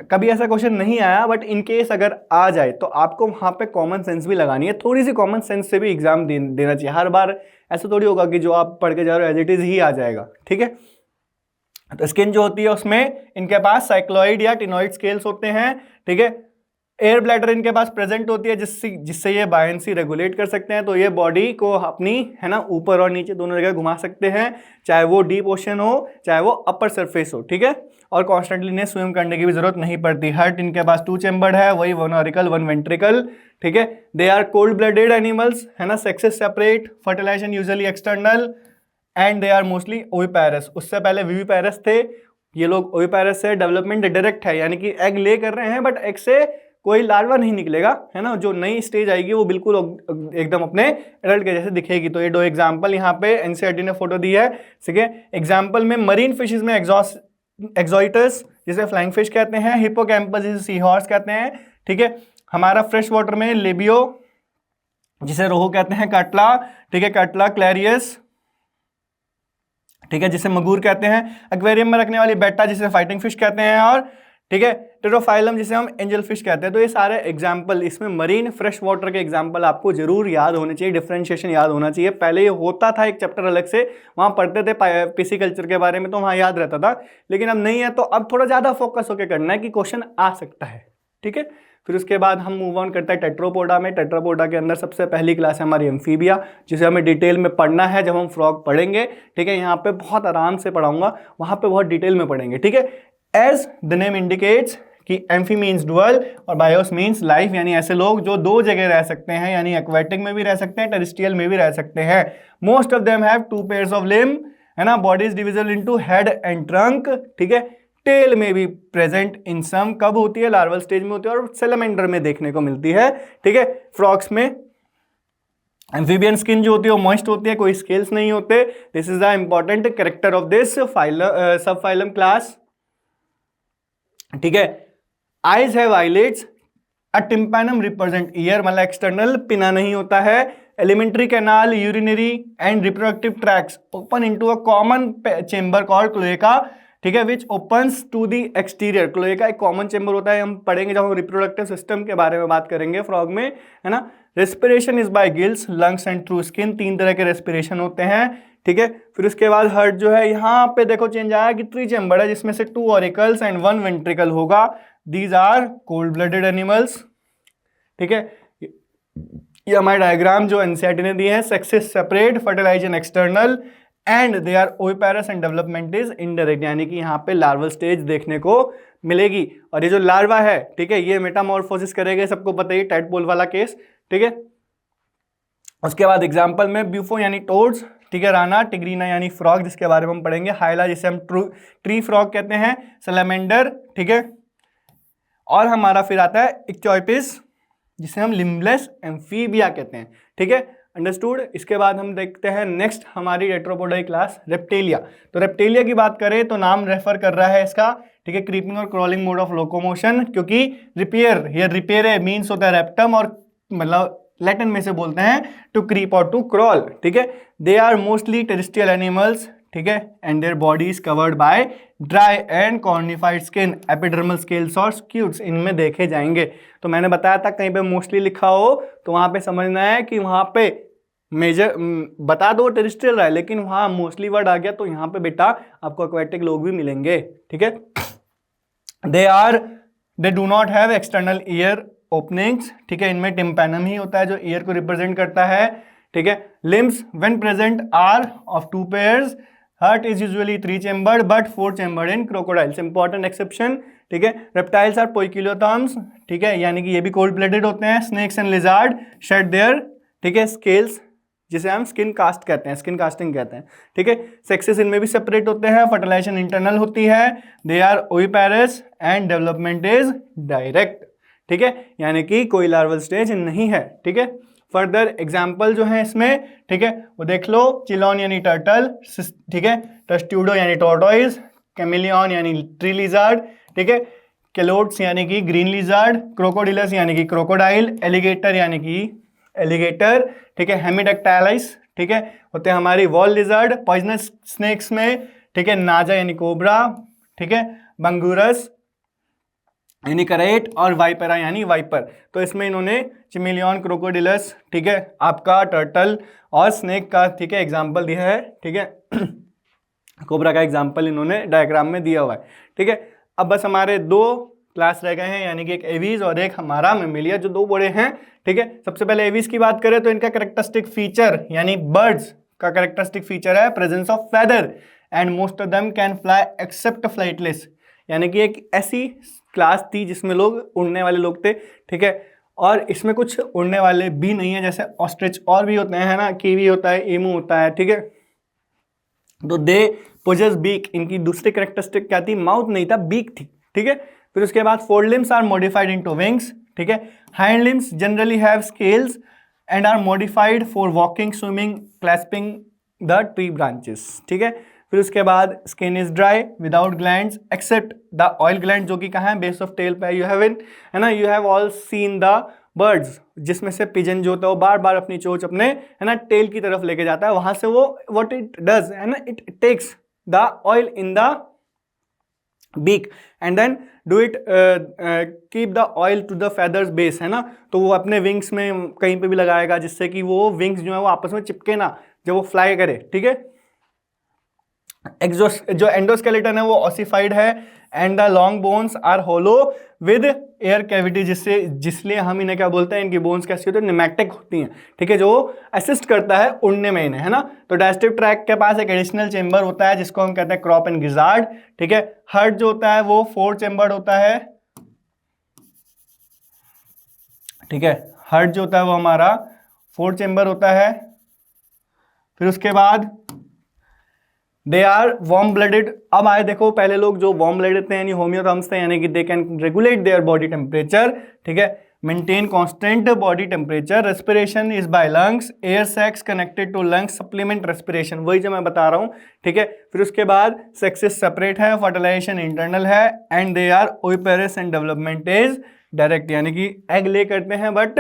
कभी ऐसा क्वेश्चन नहीं आया, बट इन केस अगर आ जाए तो आपको वहां पे कॉमन सेंस भी लगानी है, थोड़ी सी कॉमन सेंस से भी एग्जाम देना चाहिए। हर बार ऐसा थोड़ी होगा कि जो आप पढ़ के जा रहे हो एज इट इज ही आ जाएगा, ठीक है। तो स्किन जो होती है उसमें इनके पास साइक्लॉइड या टिनॉइड स्केल्स होते हैं, ठीक है। एयर ब्लैडर इनके पास प्रेजेंट होती है जिससे ये बायंसी रेगुलेट कर सकते हैं, तो ये बॉडी को अपनी, है ना, ऊपर और नीचे दोनों जगह घुमा सकते हैं, चाहे वो डीप ओशन हो चाहे वो अपर सरफेस हो, ठीक है। और कॉन्स्टेंटली इन्हें स्विम करने की भी जरूरत नहीं पड़ती। हार्ट इनके पास 2 चेम्बर्ड है, वही 1 ऑरिकल 1 वेंट्रिकल, ठीक है। They are cold blooded animals, है ना, sexes separate, fertilization usually external and they are mostly oviparous. उससे पहले विविपेरस थे, ये लोग ओविपेरस से, डेवलपमेंट डायरेक्ट है, यानी कि एग ले कर रहे हैं बट एग से कोई लार्वा नहीं निकलेगा, है ना, जो नई स्टेज आएगी वो बिल्कुल एकदम अपने एडल्ट के जैसे दिखेगी। तो ये 2 एग्जांपल यहाँ पे एनसीईआरटी ने फोटो दी है, ठीक है। एग्जांपल में मरीन फिशेस में एक्सोइटस जिसे फ्लाइंग फिश कहते हैं, हिप्पोकैम्पस जिसे सी हॉर्स कहते हैं, ठीक है। हमारा फ्रेश वाटर में लेबियो जिसे रोहू कहते हैं, कटला, ठीक है, कटला क्लैरियस, ठीक है, जिसे मगूर कहते हैं, एक्वेरियम में रखने वाली बेटा जिसे फाइटिंग फिश कहते हैं, और ठीक है टेरोफाइलम जिसे हम एंजल फिश कहते हैं। तो ये सारे एग्जाम्पल, इसमें मरीन फ्रेश वाटर के एग्जाम्पल आपको जरूर याद होने चाहिए, डिफरेंशिएशन याद होना चाहिए। पहले ये होता था एक चैप्टर अलग से, वहां पढ़ते थे पिसिकल्चर के बारे में, तो वहां याद रहता था, लेकिन अब नहीं है, तो अब थोड़ा ज्यादा फोकस होकर करना है कि क्वेश्चन आ सकता है, ठीक है। फिर उसके बाद हम मूव ऑन करते हैं टेट्रोपोडा में। टेट्रोपोडा के अंदर सबसे पहली क्लास है हमारी एम्फीबिया, जिसे हमें डिटेल में पढ़ना है जब हम फ्रॉग पढ़ेंगे, ठीक है। यहाँ पे बहुत आराम से पढ़ाऊंगा, वहां पे बहुत डिटेल में पढ़ेंगे, ठीक है। एज द नेम इंडिकेट्स कि एम्फी मीन्स डुअल और बायोस मीन्स लाइफ, यानी ऐसे लोग जो 2 जगह रह सकते हैं, यानी एक्वेटिक में भी रह सकते हैं, टेरेस्ट्रियल में भी रह सकते हैं। Most of them have 2 pairs of limb, है ना, body is divisible into head and trunk, ठीक है। टेल में भी प्रेजेंट इन सम, कब होती है, लार्वल स्टेज में होती है और सेलेमेंडर में देखने को मिलती है, ठीक है। फ्रॉग्स में एम्फीबियन स्किन जो होती है वो मॉइस्ट होती है, कोई स्केल्स नहीं होते। This is the important character of this subphylum class. ठीक है, eyes have eyelids, a tympanum represent ear, मतलब एक्सटर्नल पिना नहीं होता है। Alimentary canal, urinary and reproductive tracts open into a common chamber called cloaca, ठीक है, which opens to the exterior. Cloaca एक common chamber होता है, हम पढ़ेंगे जब हम रिप्रोडक्टिव सिस्टम के बारे में बात करेंगे फ्रॉग में, है ना। Respiration is bye gills, lungs and through skin, 3 तरह के रेस्पिरेशन होते हैं, ठीक है। फिर उसके बाद हार्ट जो है, यहाँ पे देखो चेंज आया कि 3 चेंबर है जिसमें से 2 ऑरिकल्स एंड 1 वेंट्रिकल होगा। These are cold blooded animals, ठीक है। ये हमारे डायग्राम जो एनसीईआरटी ने दिए हैं, sexes separate, fertilisation external and they are oviparous and development is indirect, यानी कि यहाँ पे लार्वल स्टेज देखने को मिलेगी। और ये जो लार्वा है, ठीक है, ये मेटामॉर्फोसिस करेगा, सबको पता ही, टैडपोल वाला केस, ठीक है। उसके बाद एग्जाम्पल में ब्यूफो यानी टोड्स, ठीक है, राना, टिग्रीना यानी फ्रॉग जिसके बारे में हम पढ़ेंगे, हाइला जिसे हम ट्री फ्रॉग कहते हैं, सैलमेंडर, ठीक है। और हमारा फिर आता है इक्चोइपिस जिसे हम लिम्बलेस एम्फीबिया कहते हैं, ठीक है, अंडरस्टूड। इसके बाद हम देखते हैं नेक्स्ट हमारी टेट्रापोडाई क्लास रेप्टेलिया। तो रेप्टेलिया की बात करें तो नाम रेफर कर रहा है इसका, ठीक है, क्रीपिंग और क्रॉलिंग मोड ऑफ लोकोमोशन, क्योंकि रिपेयर, ये रिपेयर है मीन्स होता है रेप्टम, और मतलब लैटिन में से बोलते हैं टू क्रीप और टू क्रॉल, ठीक है। They are mostly terrestrial animals, ठीक है, and their body is covered by dry and cornified skin, epidermal scales और स्क्यूट्स इनमें देखे जाएंगे। तो मैंने बताया था कहीं पे मोस्टली लिखा हो तो वहां पे समझना है कि वहां पे मेजर बता दो टेरेस्ट्रियल रहा है, लेकिन वहां मोस्टली वर्ड आ गया तो यहाँ पे बेटा आपको एक्वेटिक लोग भी मिलेंगे, ठीक है। They do not have external ear openings, ठीक है, इनमें टिम्पैनम ही होता है जो ईयर को रिप्रेजेंट करता है, ठीक है। Limbs when present are of 2 pairs, heart is usually 3 chambered but 4 chambered in crocodiles, important exception, ठीक है। रेप्टाइल्स आर पोइकिलोथर्म्स, ठीक है, यानी कि ये भी कोल्ड ब्लडेड होते हैं। Snakes and lizard shade there, ठीक है, स्केल्स जिसे हम स्किन कास्ट कहते हैं, स्किन कास्टिंग कहते हैं, ठीक है। सेक्सेस इनमें भी सेपरेट होते हैं, फर्टिलाइजेशन इंटरनल होती है, they are oviparous and development is direct, ठीक है, यानी कि कोई लार्वल स्टेज नहीं है, ठीक है। फर्दर एग्जाम्पल जो है इसमें, ठीक है, वो देख लो, चिलॉन यानी टर्टल, ठीक है, टस्ट्यूडो यानी टॉर्टोइज, कैमिलियन यानी ट्री लिजार्ड, ठीक है, केलोट्स यानी कि ग्रीन लिजार्ड, क्रोकोडिलस यानी कि क्रोकोडाइल, एलिगेटर यानी कि एलिगेटर, ठीक है, हेमिडेक्टाइलिस, ठीक है, होते हैं हमारी वॉल लिजार्ड। पॉइजनस स्नेक्स में, ठीक है, नाजा यानी कोबरा, ठीक है, बंगूरस यानी करेट, और वाइपरा यानी वाइपर। तो इसमें इन्होंने चिमिलियन, क्रोकोडिलस, ठीक है, आपका टर्टल और स्नेक का, ठीक है, एग्जाम्पल दिया है, ठीक है। कोबरा का एग्जाम्पल इन्होंने डायग्राम में दिया हुआ है, ठीक है। अब बस हमारे 2 क्लास रह गए हैं, यानी कि एक एवीज और एक हमारा मेमिलिया, जो 2 बड़े हैं, ठीक है। सबसे पहले एवीज की बात करें तो इनका कैरेक्टरिस्टिक फीचर यानी बर्ड्स का कैरेक्टरिस्टिक फीचर है presence of feather and most of them can fly except flightless, यानी कि एक ऐसी क्लास थी जिसमें लोग उड़ने वाले लोग थे, ठीक है। और इसमें कुछ उड़ने वाले भी नहीं है, जैसे ऑस्ट्रिच और भी होते हैं, है ना, कीवी होता है, एमू होता है, ठीक है। तो दे पोजेस बीक, इनकी दूसरी कैरेक्टरिस्टिक क्या थी, माउथ नहीं था, बीक थी, ठीक है। फिर उसके बाद fore limbs are modified into wings, ठीक है। Hind limbs generally have scales and are modified for walking, swimming, clasping the tree branches, ठीक है। फिर उसके बाद skin is dry without glands except the oil gland, जो कि कहाँ है, बेस ऑफ टेल पे यू हैव इन, है ना। You have all seen the birds, जिसमें से पिजन जो होता है वो बार बार अपनी चोंच अपने, है ना, टेल की तरफ लेके जाता है, वहां से वो व्हाट इट डज, है ना, it takes the oil in the beak and then do it keep the oil to the feathers base, है ना। तो वो अपने विंग्स में कहीं पे भी लगाएगा जिससे कि वो विंग्स जो है वो आपस में चिपके ना जब वो फ्लाई करे, ठीक है। जो एंडोस्केलेटन है वो ऑसिफाइड है and the long bones are hollow with air cavity, जिसलिए हम इन्हें क्या बोलते हैं, इनकी बोन्स कैसी होती है, निमैटिक होती हैं, ठीक है, जो असिस्ट करता है उड़ने में इन्हें, है ना। तो डाइजेस्टिव ट्रैक्ट के पास एक एडिशनल चेंबर होता है जिसको हम कहते हैं क्रॉप एंड गिजार्ड, ठीक है। हार्ट जो होता है वो 4 चेंबर्ड होता है, ठीक है, हार्ट जो होता है वो हमारा 4 चेंबर होता है। फिर उसके बाद दे आर वार्म ब्लडेड। अब आए देखो, पहले लोग जो वार्म ब्लडेड थे यानी होम्योथर्म्स थे, यानी कि they can regulate their body temperature, ठीक है, maintain constant body temperature, respiration is by lungs, air sacs connected to lungs supplement respiration, वही जो मैं बता रहा हूँ, ठीक है। फिर उसके बाद सेक्सेस सेपरेट है, फर्टिलाइजेशन इंटरनल है, and they are oviparous and development is direct, यानी कि एग ले करते हैं बट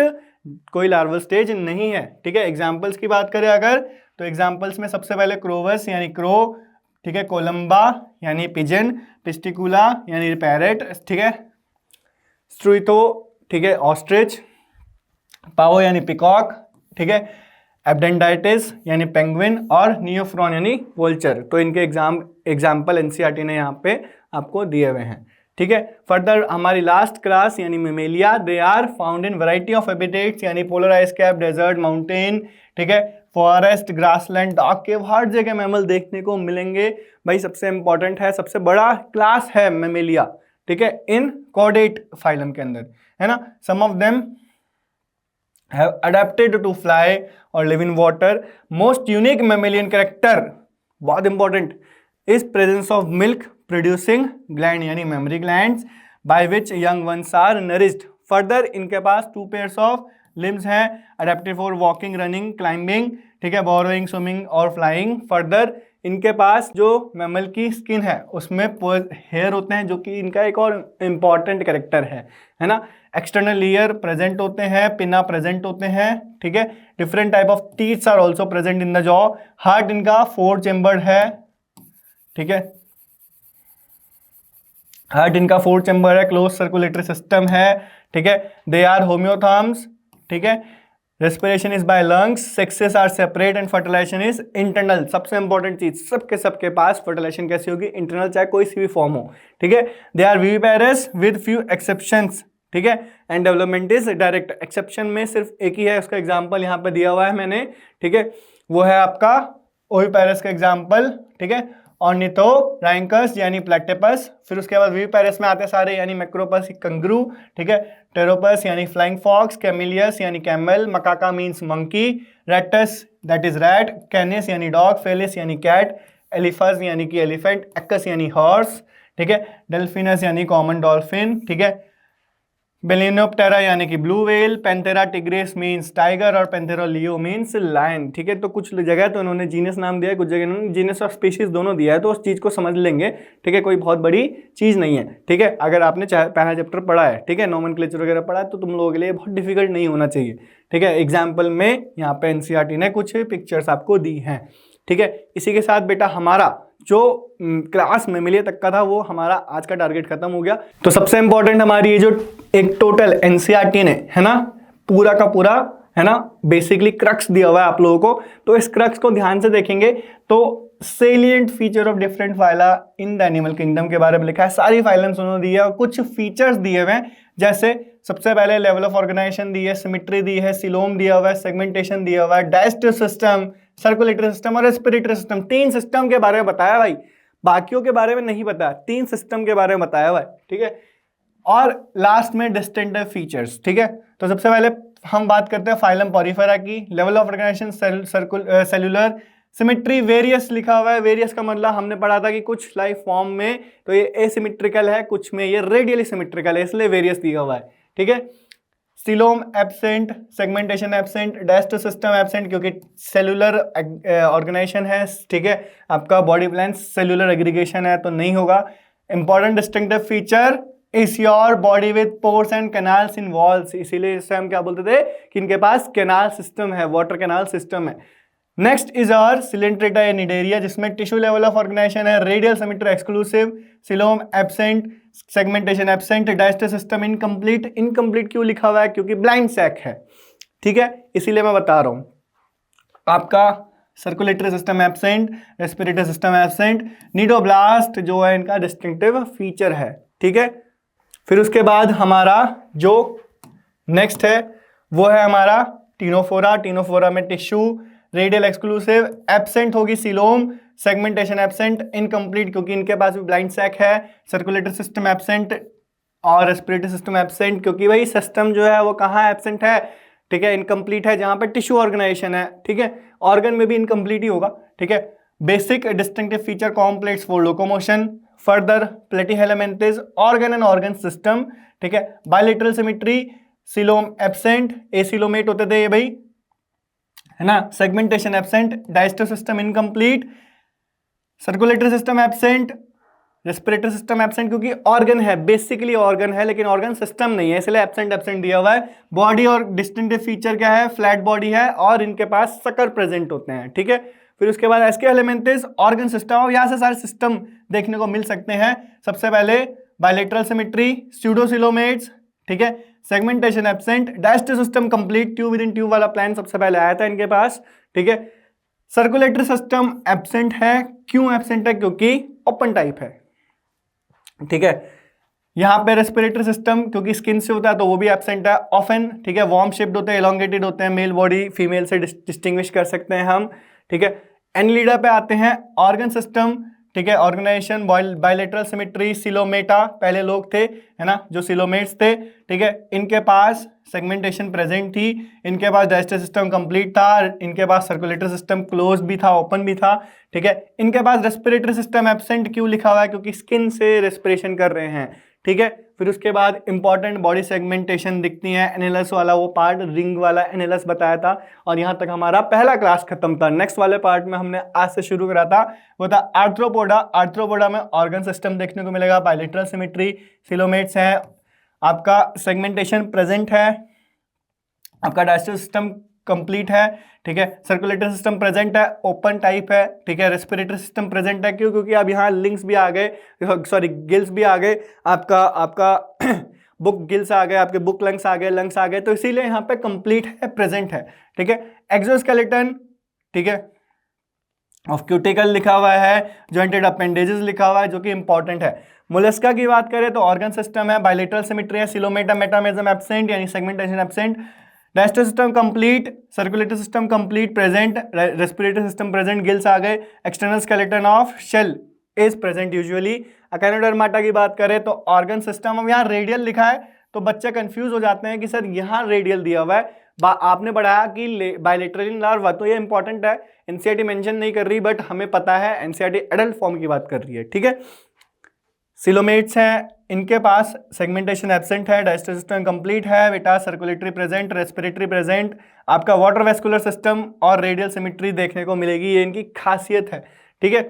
कोई लार्वल स्टेज नहीं है, ठीक है। एग्जाम्पल्स की बात करें अगर, तो एग्जाम्पल्स में सबसे पहले क्रोवस यानी क्रो, ठीक है, कोलंबा यानी पिजन, पिस्टिकुला यानी पैरेट, ठीक है, स्ट्रुइथो, ठीक है, ऑस्ट्रिच, पाओ यानी पिकॉक, ठीक है, एब्डेंडाइटिस यानी पेंगुइन, और नियोफ्रॉन यानी वोल्चर। तो इनके एग्जाम्पल एनसीईआरटी ने यहाँ पे आपको दिए हुए हैं, ठीक है। फर्दर हमारी लास्ट क्लास यानी mammalia, they are found in variety of habitats, यानी polar ice cap, desert, mountain, ठीक है, फॉरेस्ट, ग्रासलैंड, डार्क केव, हर जगह मैमल देखने को मिलेंगे। भाई सबसे इंपॉर्टेंट है, सबसे बड़ा क्लास है मेमेलिया, ठीक है, इन कॉर्डेट फाइलम के अंदर, है ना। Some of them have adapted to fly और live in water. Most unique mammalian character, बहुत important, is presence of milk producing gland यानी mammary glands by which young ones are nourished. Further इनके पास 2 pairs of limbs हैं, adapted for walking, running, climbing, ठीक है, burrowing, swimming और flying. Further इनके पास जो मैमल की स्किन है उसमें हेयर होते हैं, जो कि इनका एक और इम्पॉर्टेंट कैरेक्टर है ना। एक्सटर्नल लेयर प्रेजेंट होते हैं, पिना प्रेजेंट होते हैं, ठीक है। Different type of teeths are also present in the jaw. Heart इनका 4 चेम्बर्ड है, ठीक है, हार्ट इनका 4 चेम्बर है, क्लोज सर्कुलेटरी सिस्टम है, ठीक है। दे आर होम्योथर्म्स, ठीक है। Respiration is by lungs, sexes are separate and fertilisation is internal. सबसे इंपॉर्टेंट चीज, सबके पास फर्टिलाइजेशन कैसी होगी, इंटरनल, चाहे कोई सी भी फॉर्म हो, ठीक है। They are viviparous with few exceptions, ठीक है, and development is direct. Exception में सिर्फ एक ही है, उसका एग्जांपल यहाँ पे दिया हुआ है मैंने, ठीक है, वो है आपका ओविपेरस का एग्जांपल, ठीक है, ऑर्निथोरैंकस यानी प्लेटिपस। फिर उसके बाद विविपेरस में आते सारे, यानी मैक्रोपस कंगरू, ठीक है, टेरोपस यानी फ्लाइंग फॉक्स, कैमिलियस यानी camel, Macaca means monkey, Rattus that is rat, Canis यानी डॉग, फेलिस यानी कैट, एलिफस यानी कि एलिफेंट, एक्कस यानी हॉर्स, ठीक है, डेल्फिनस यानी कॉमन डॉल्फिन, ठीक है, बेलिनोप्टेरा यानी कि blue whale, Panthera tigris means tiger, और पेंथेरा लियो मीन्स लायन, ठीक है। तो कुछ जगह तो उन्होंने जीनस नाम दिया है, कुछ जगह उन्होंने जीनस और स्पीशीज दोनों दिया है, तो उस चीज़ को समझ लेंगे, ठीक है, कोई बहुत बड़ी चीज़ नहीं है, ठीक है। अगर आपने पहला चैप्टर पढ़ा है, ठीक है, नोमेनक्लेचर वगैरह पढ़ा है, तो तुम लोगों के लिए बहुत डिफिकल्ट नहीं होना चाहिए, ठीक है। एग्जाम्पल में यहाँ पे एनसीईआरटी ने कुछ पिक्चर्स आपको दी हैं, ठीक है। इसी के साथ बेटा हमारा जो क्लास मेमेलिया तक का था वो हमारा आज का टारगेट खत्म हो गया। तो सबसे इंपॉर्टेंट हमारी ये जो एक टोटल एनसीईआरटी ने, है ना, पूरा का पूरा, है ना, बेसिकली क्रक्स दिया हुआ है आप लोगों को। तो इस क्रक्स को ध्यान से देखेंगे तो salient feature of different phyla in the animal kingdom के बारे में लिखा है। सारी फाइलम्स उन्होंने दी है और कुछ फीचर्स दिए हुए हैं, जैसे सबसे पहले लेवल ऑफ ऑर्गेनाइजेशन दी है, सिमेट्री दी है, सिलोम दिया हुआ है, सेगमेंटेशन दिया हुआ है, डाइजेस्टिव सिस्टम, सर्कुलेटरी सिस्टम और रेस्पिरेटरी सिस्टम। 3 सिस्टम के बारे में बताया भाई, बाकियों के बारे में नहीं बताया, 3 सिस्टम के बारे में बताया हुआ है, ठीक है। और लास्ट में डिस्टिंक्टिव फीचर्स, ठीक है। तो सबसे पहले हम बात करते हैं फाइलम पॉरीफेरा की। Level of organisation cellular, symmetry various लिखा हुआ है। वेरियस का मतलब हमने पढ़ा था कि कुछ लाइफ फॉर्म में तो ये एसिमेट्रिकल है, कुछ में ये रेडियली सिमेट्रिकल है, इसलिए वेरियस दिया हुआ है, ठीक है। Coelom absent, segmentation absent, digestive system absent क्योंकि सेलुलर ऑर्गेनाइजेशन है, ठीक है। आपका बॉडी प्लान सेलुलर एग्रीगेशन है तो नहीं होगा। Important distinctive feature is your body with pores and canals in walls, इसीलिए इससे हम क्या बोलते थे कि इनके पास कैनाल सिस्टम है, वाटर कैनाल सिस्टम है। Next is our Coelenterata Cnidaria, जिसमें टिश्यू लेवल ऑफ ऑर्गेनाइजेशन है, radial symmetry exclusive, coelom absent, segmentation absent, digestive system incomplete. Incomplete क्यों लिखा हुआ है? क्योंकि ब्लाइंड सैक है, ठीक है, इसीलिए मैं बता रहा हूं। आपका circulatory system absent, respiratory system absent, cnidoblast जो है इनका डिस्टिंक्टिव फीचर है, ठीक है। फिर उसके बाद हमारा जो नेक्स्ट है वो है हमारा टीनोफोरा। टीनोफोरा में टिश्यू रेडियल एक्सक्लूसिव, एब्सेंट होगी सिलोम, सेगमेंटेशन एब्सेंट, इनकम्प्लीट क्योंकि इनके पास भी ब्लाइंड सैक है, सर्कुलेटरी सिस्टम एब्सेंट और रेस्पिरेटरी सिस्टम एब्सेंट क्योंकि भाई सिस्टम जो है वो कहाँ एब्सेंट है, ठीक है, इनकम्प्लीट है जहां पर टिश्यू ऑर्गेनाइजेशन है, ठीक है। ऑर्गन में भी इनकम्प्लीट ही होगा, ठीक है। Basic distinctive feature complex for locomotion. Further Platyhelminthes, organ and organ system, ठीक है। Bilateral symmetry, coelom absent, acoelomate होते थे ये भाई, है ना। Segmentation absent, digestive system incomplete, circulatory system absent, respiratory system absent, क्योंकि ऑर्गन है, बेसिकली ऑर्गन है लेकिन ऑर्गन सिस्टम नहीं है, इसलिए एब्सेंट एब्सेंट दिया हुआ है। बॉडी और डिस्टिंक्टिव फीचर क्या है, फ्लैट बॉडी है और इनके पास सकर प्रेजेंट होते हैं, ठीक है। फिर उसके बाद एसके एलिमेंटिस ऑर्गन सिस्टम, और यहां से सारे सिस्टम देखने को मिल सकते हैं। सबसे पहले बायलेटरल सिमेट्री, स्यूडोसिलोमेट्स, ठीक है, segmentation absent, digestive system complete, tube within tube वाला प्लान सबसे पहले आया था इनके पास, ठीक है। सर्कुलेटरी सिस्टम एब्सेंट है, क्यों एब्सेंट है, क्योंकि ओपन टाइप है, ठीक है। यहां पे रेस्पिरेटरी सिस्टम क्योंकि स्किन से होता है तो वो भी एब्सेंट है ऑफन, ठीक है। वार्म शेप्ड होते हैं, एलोंगेटेड होते हैं, मेल बॉडी फीमेल से डिस्टिंग्विश कर सकते हैं हम, ठीक है। एनिलिडा पे आते हैं, ऑर्गन सिस्टम, ठीक है, ऑर्गेनाइजेशन, बायलेटरल सिमेट्री, सिलोमेटा पहले लोग थे, है ना, जो सिलोमेट्स थे, ठीक है। इनके पास सेगमेंटेशन प्रेजेंट थी, इनके पास डाइजेस्टिव सिस्टम कंप्लीट था, इनके पास सर्कुलेटरी सिस्टम क्लोज भी था, ओपन भी था, ठीक है। इनके पास रेस्पिरेटरी सिस्टम एब्सेंट क्यों लिखा हुआ है, क्योंकि स्किन से रेस्पिरेशन कर रहे हैं, ठीक है। फिर उसके बाद इंपॉर्टेंट बॉडी सेगमेंटेशन दिखती है, एनेलस वाला वो पार्ट, रिंग वाला एनेलस बताया था, और यहां तक हमारा पहला क्लास खत्म था। नेक्स्ट वाले पार्ट में हमने आज से शुरू करा था, वो था आर्थ्रोपोडा। आर्थ्रोपोडा में ऑर्गन सिस्टम देखने को मिलेगा, बायलेटरल सिमेट्री, सिलोमेट्स है, आपका सेगमेंटेशन प्रेजेंट है, आपका डाइजेस्टिव सिस्टम कंप्लीट है, ठीक है। सर्कुलेटरी सिस्टम प्रेजेंट है, ओपन टाइप है, ठीक है। रेस्पिरेटरी सिस्टम प्रेजेंट है, क्यों, क्योंकि अब यहाँ लिंक्स भी आ गए, सॉरी गिल्स भी आ गए, आपका बुक गिल्स आ गए, आपके बुक लंग्स आ गए, लंग्स आ गए, तो इसीलिए यहाँ पे कंप्लीट है, प्रेजेंट है, ठीक है। एक्सोस्केलेटन, ठीक है, ऑफ क्यूटिकल लिखा हुआ है, जॉइंटेड अपेंडेजेस लिखा हुआ है, जो कि इंपॉर्टेंट है। मोलस्का की बात करें तो ऑर्गन सिस्टम है, बायलेटरल सिमेट्री है, सिलोमेटा मेटामेरिज्म एब्सेंट यानी segmentation absent, digestive system complete, circulatory system complete present, respiratory system present, gills आ गए, external skeleton of shell is present usually. Echinodermata की बात करें तो ऑर्गन सिस्टम, अब यहाँ रेडियल लिखा है तो बच्चे कंफ्यूज हो जाते हैं कि सर यहाँ रेडियल दिया हुआ है, आपने पढ़ाया कि बायलेटरल लार्वा, तो ये इंपॉर्टेंट है, एनसीईआरटी मेंशन नहीं कर रही, बट हमें पता है एनसीईआरटी एडल्ट फॉर्म की बात कर रही है, ठीक है। सिलोमेट्स हैं, इनके पास सेगमेंटेशन एब्सेंट है, डाइजेस्टिव सिस्टम कंप्लीट है बेटा, सर्कुलेटरी प्रेजेंट, रेस्पिरेटरी प्रेजेंट, आपका वाटर वेस्कुलर सिस्टम और रेडियल सिमेट्री देखने को मिलेगी, ये इनकी खासियत है, ठीक है।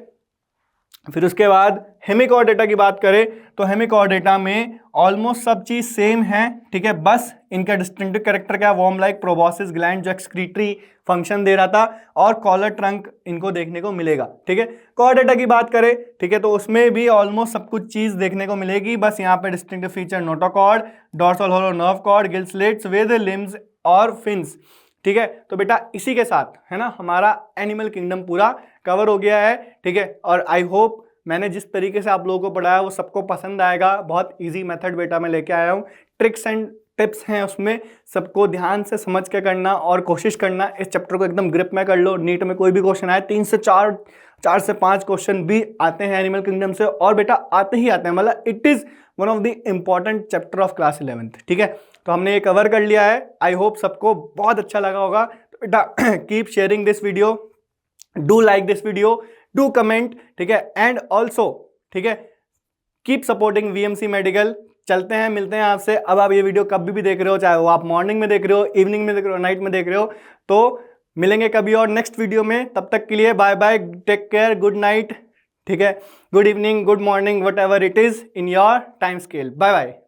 फिर उसके बाद हेमिकॉर्डेटा की बात करें तो हेमिकॉर्डेटा में ऑलमोस्ट सब चीज सेम है, ठीक है, बस इनका डिस्टिंक्टिव कैरेक्टर क्या, वॉर्म लाइक प्रोबॉसिस ग्लैंड जो एक्सक्रीटरी फंक्शन दे रहा था, और कॉलर ट्रंक इनको देखने को मिलेगा, ठीक है। कॉर्डेटा की बात करें, ठीक है, तो उसमें भी ऑलमोस्ट सब कुछ चीज देखने को मिलेगी, बस यहाँ पे distinctive feature notochord, dorsal hollow nerve cord, gill slits with limbs और फिन्स, ठीक है। तो बेटा इसी के साथ है ना हमारा एनिमल किंगडम पूरा कवर हो गया है, ठीक है। और आई होप मैंने जिस तरीके से आप लोगों को पढ़ाया वो सबको पसंद आएगा। बहुत इजी मेथड बेटा मैं लेके आया हूँ, ट्रिक्स एंड टिप्स हैं उसमें, सबको ध्यान से समझ के करना और कोशिश करना इस चैप्टर को एकदम ग्रिप में कर लो। नीट में कोई भी क्वेश्चन आए 3 से 4 से 5 क्वेश्चन भी आते हैं एनिमल किंगडम से, और बेटा आते ही आते हैं, मतलब it is one of the important chapter of class 11th, ठीक है। तो हमने ये कवर कर लिया है, आई होप सबको बहुत अच्छा लगा होगा। तो बेटा keep sharing this video, do like this video, do comment, ठीक है, एंड ऑल्सो, ठीक है, कीप सपोर्टिंग वीएमसी मेडिकल। चलते हैं, मिलते हैं आपसे। अब आप ये वीडियो कभी भी देख रहे हो, चाहे वो आप मॉर्निंग में देख रहे हो, इवनिंग में देख रहे हो, नाइट में देख रहे हो, तो मिलेंगे कभी और नेक्स्ट वीडियो में। तब तक के लिए bye bye, take care, good night, ठीक है, good evening, good morning, whatever it is in your time scale, bye bye.